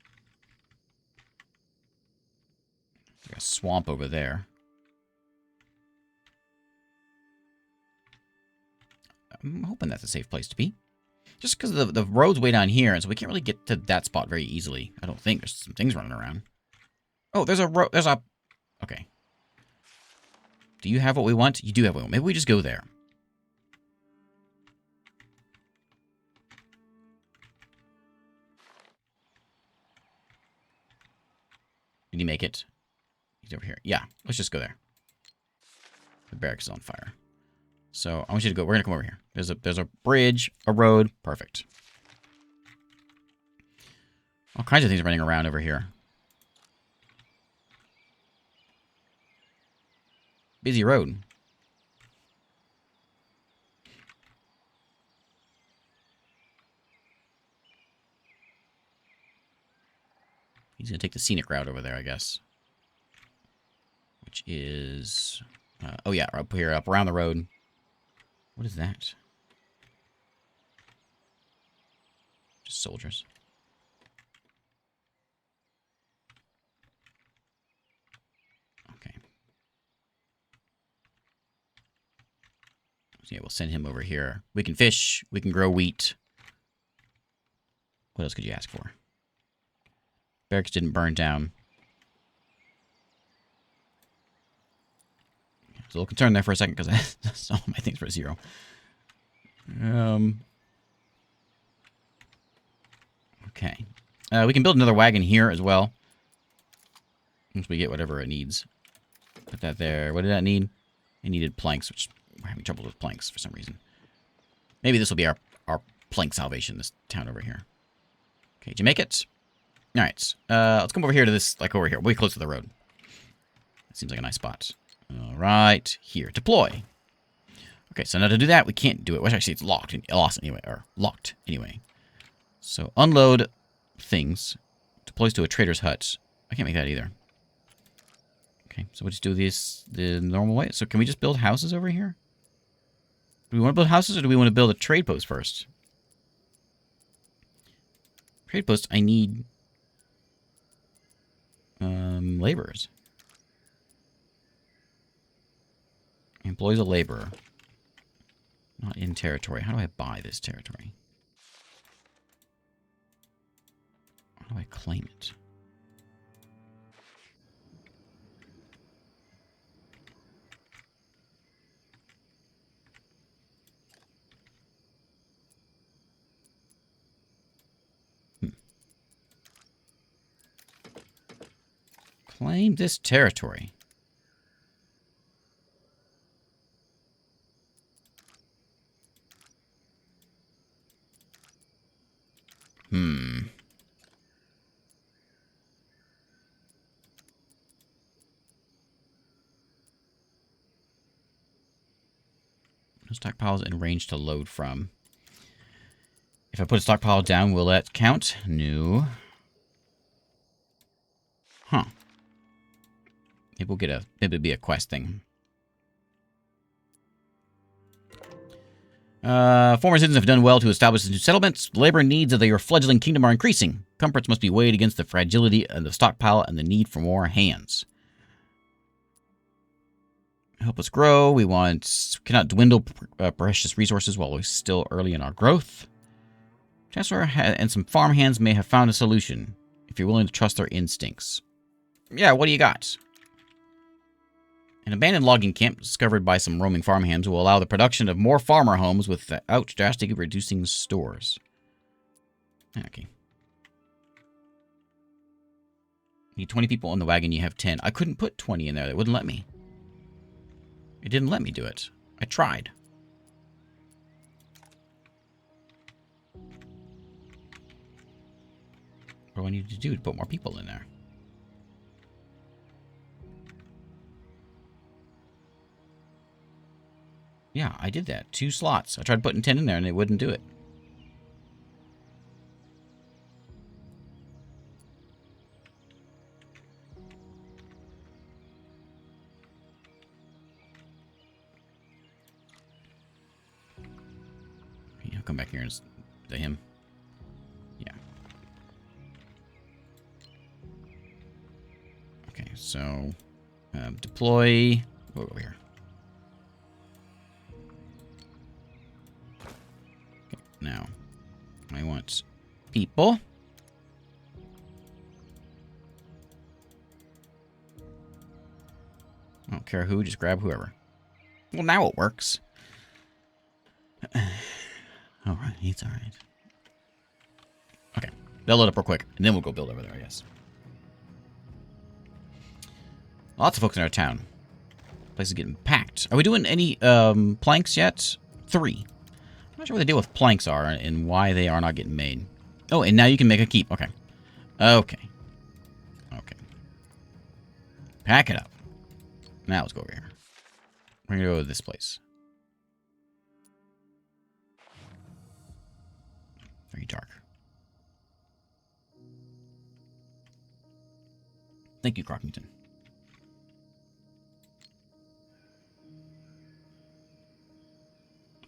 Speaker 2: a swamp over there. I'm hoping that's a safe place to be. Just because the road's way down here, and so we can't really get to that spot very easily. I don't think. There's some things running around. Oh, there's a road. There's a... Okay. Do you have what we want? You do have what we want. Maybe we just go there. Did he make it? He's over here. Yeah, let's just go there. The barracks is on fire. So I want you to go. We're gonna come over here. There's a bridge, a road. Perfect. All kinds of things running around over here. Busy road. He's gonna take the scenic route over there, I guess. Which is... oh yeah, up here, up around the road. What is that? Just soldiers. Okay. So yeah, we'll send him over here. We can fish. We can grow wheat. What else could you ask for? Barracks didn't burn down. I was a little concerned there for a second because all my things were 0. Okay. We can build another wagon here as well. Once we get whatever it needs. Put that there. What did that need? It needed planks, which we're having trouble with planks for some reason. Maybe this will be our plank salvation, this town over here. Okay, did you make it? All right. Let's come over here to this, like over here, way close to the road. That seems like a nice spot. All right, here. Deploy. Okay, so now to do that, we can't do it. Well, actually, it's locked. Lost anyway, or locked anyway. So unload things. Deploys to a trader's hut. I can't make that either. Okay, so we'll just do this the normal way. So can we just build houses over here? Do we want to build houses, or do we want to build a trade post first? Trade post, I need laborers. Employs a laborer. Not in territory. How do I buy this territory? How do I claim it? Claim this territory. No stockpiles in range to load from. If I put a stockpile down, will that count? No. Huh. Maybe we'll get a, maybe it'll be a quest thing. Former citizens have done well to establish new settlements. The labor needs of your fledgling kingdom are increasing. Comforts must be weighed against the fragility of the stockpile and the need for more hands. Help us grow. We cannot dwindle precious resources while we're still early in our growth. Chancellor and some farm hands may have found a solution, if you're willing to trust their instincts. Yeah, what do you got? An abandoned logging camp discovered by some roaming farmhands will allow the production of more farmer homes without drastically reducing stores. Okay. Need 20 people in the wagon, you have 10. I couldn't put 20 in there. It wouldn't let me. It didn't let me do it. I tried. What do I need to do to put more people in there? Yeah, I did that. 2 slots. I tried putting 10 in there and it wouldn't do it. Okay, I'll come back here and to him. Yeah. Okay, so deploy. Oh, over here. Now, I want people. I don't care who, just grab whoever. Well, now it works. Alright, it's alright. Okay, they'll load up real quick, and then we'll go build over there, I guess. Lots of folks in our town. Place is getting packed. Are we doing any planks yet? 3. I'm not sure what the deal with planks are and why they are not getting made. Oh, and now you can make a keep. Okay. Okay. Okay. Pack it up. Now let's go over here. We're going to go to this place. Very dark. Thank you, Crockington.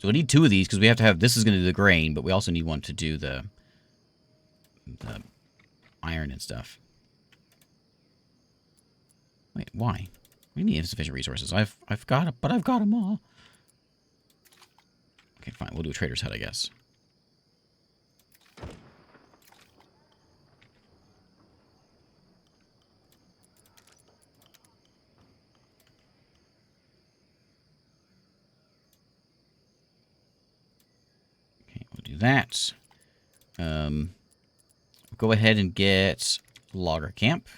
Speaker 2: So we need 2 of these because we have to have, this is going to do the grain, but we also need one to do the iron and stuff. Wait, why? We need insufficient resources. I've got it, but I've got them all. Okay, fine. We'll do a trader's hut, I guess. Do that. We'll go ahead and get logger camp.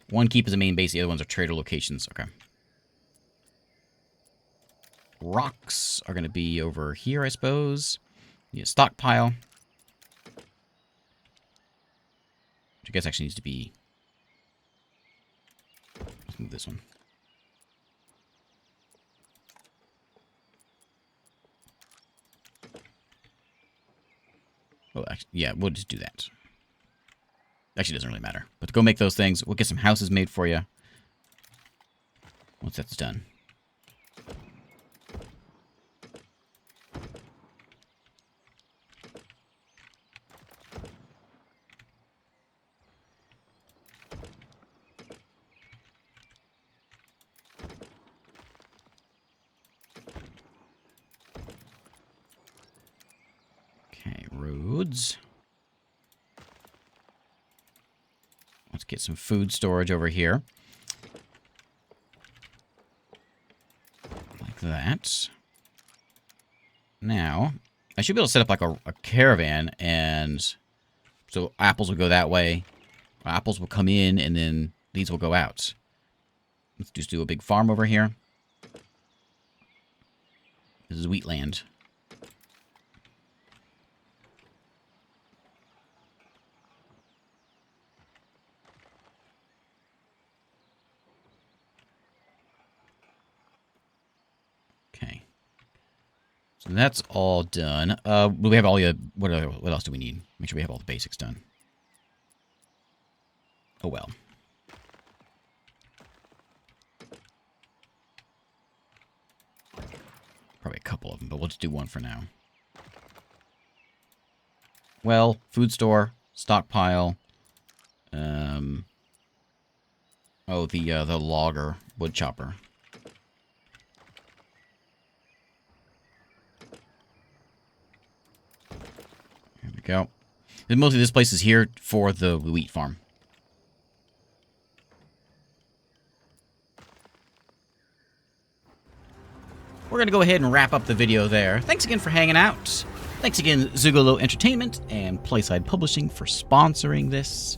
Speaker 2: One keep as a main base, the other ones are trader locations. Okay. Rocks are going to be over here, I suppose. Yeah, stockpile. Which I guess actually needs to be... Let's move this one. Oh, actually, yeah, we'll just do that. Actually, it doesn't really matter. But to go make those things, we'll get some houses made for you. Once that's done. Okay, roads. Let's get some food storage over here. Like that. Now, I should be able to set up like a caravan, and so apples will go that way. Apples will come in, and then these will go out. Let's just do a big farm over here. This is wheatland. Okay. So that's all done. We have all the... What else do we need? Make sure we have all the basics done. Oh, well. Probably a couple of them, but we'll just do one for now. Well, food store, stockpile. Oh, the logger, wood chopper. There we go. And mostly this place is here for the wheat farm. We're going to go ahead and wrap up the video there. Thanks again for hanging out. Thanks again, Zugalo Entertainment and Playside Publishing for sponsoring this.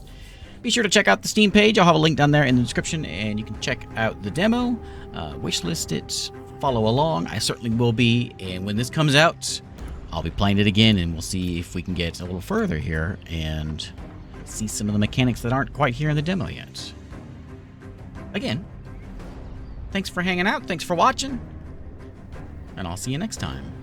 Speaker 2: Be sure to check out the Steam page. I'll have a link down there in the description, and you can check out the demo, wishlist it, follow along. I certainly will be, and when this comes out, I'll be playing it again, and we'll see if we can get a little further here and see some of the mechanics that aren't quite here in the demo yet. Again, thanks for hanging out. Thanks for watching. And I'll see you next time.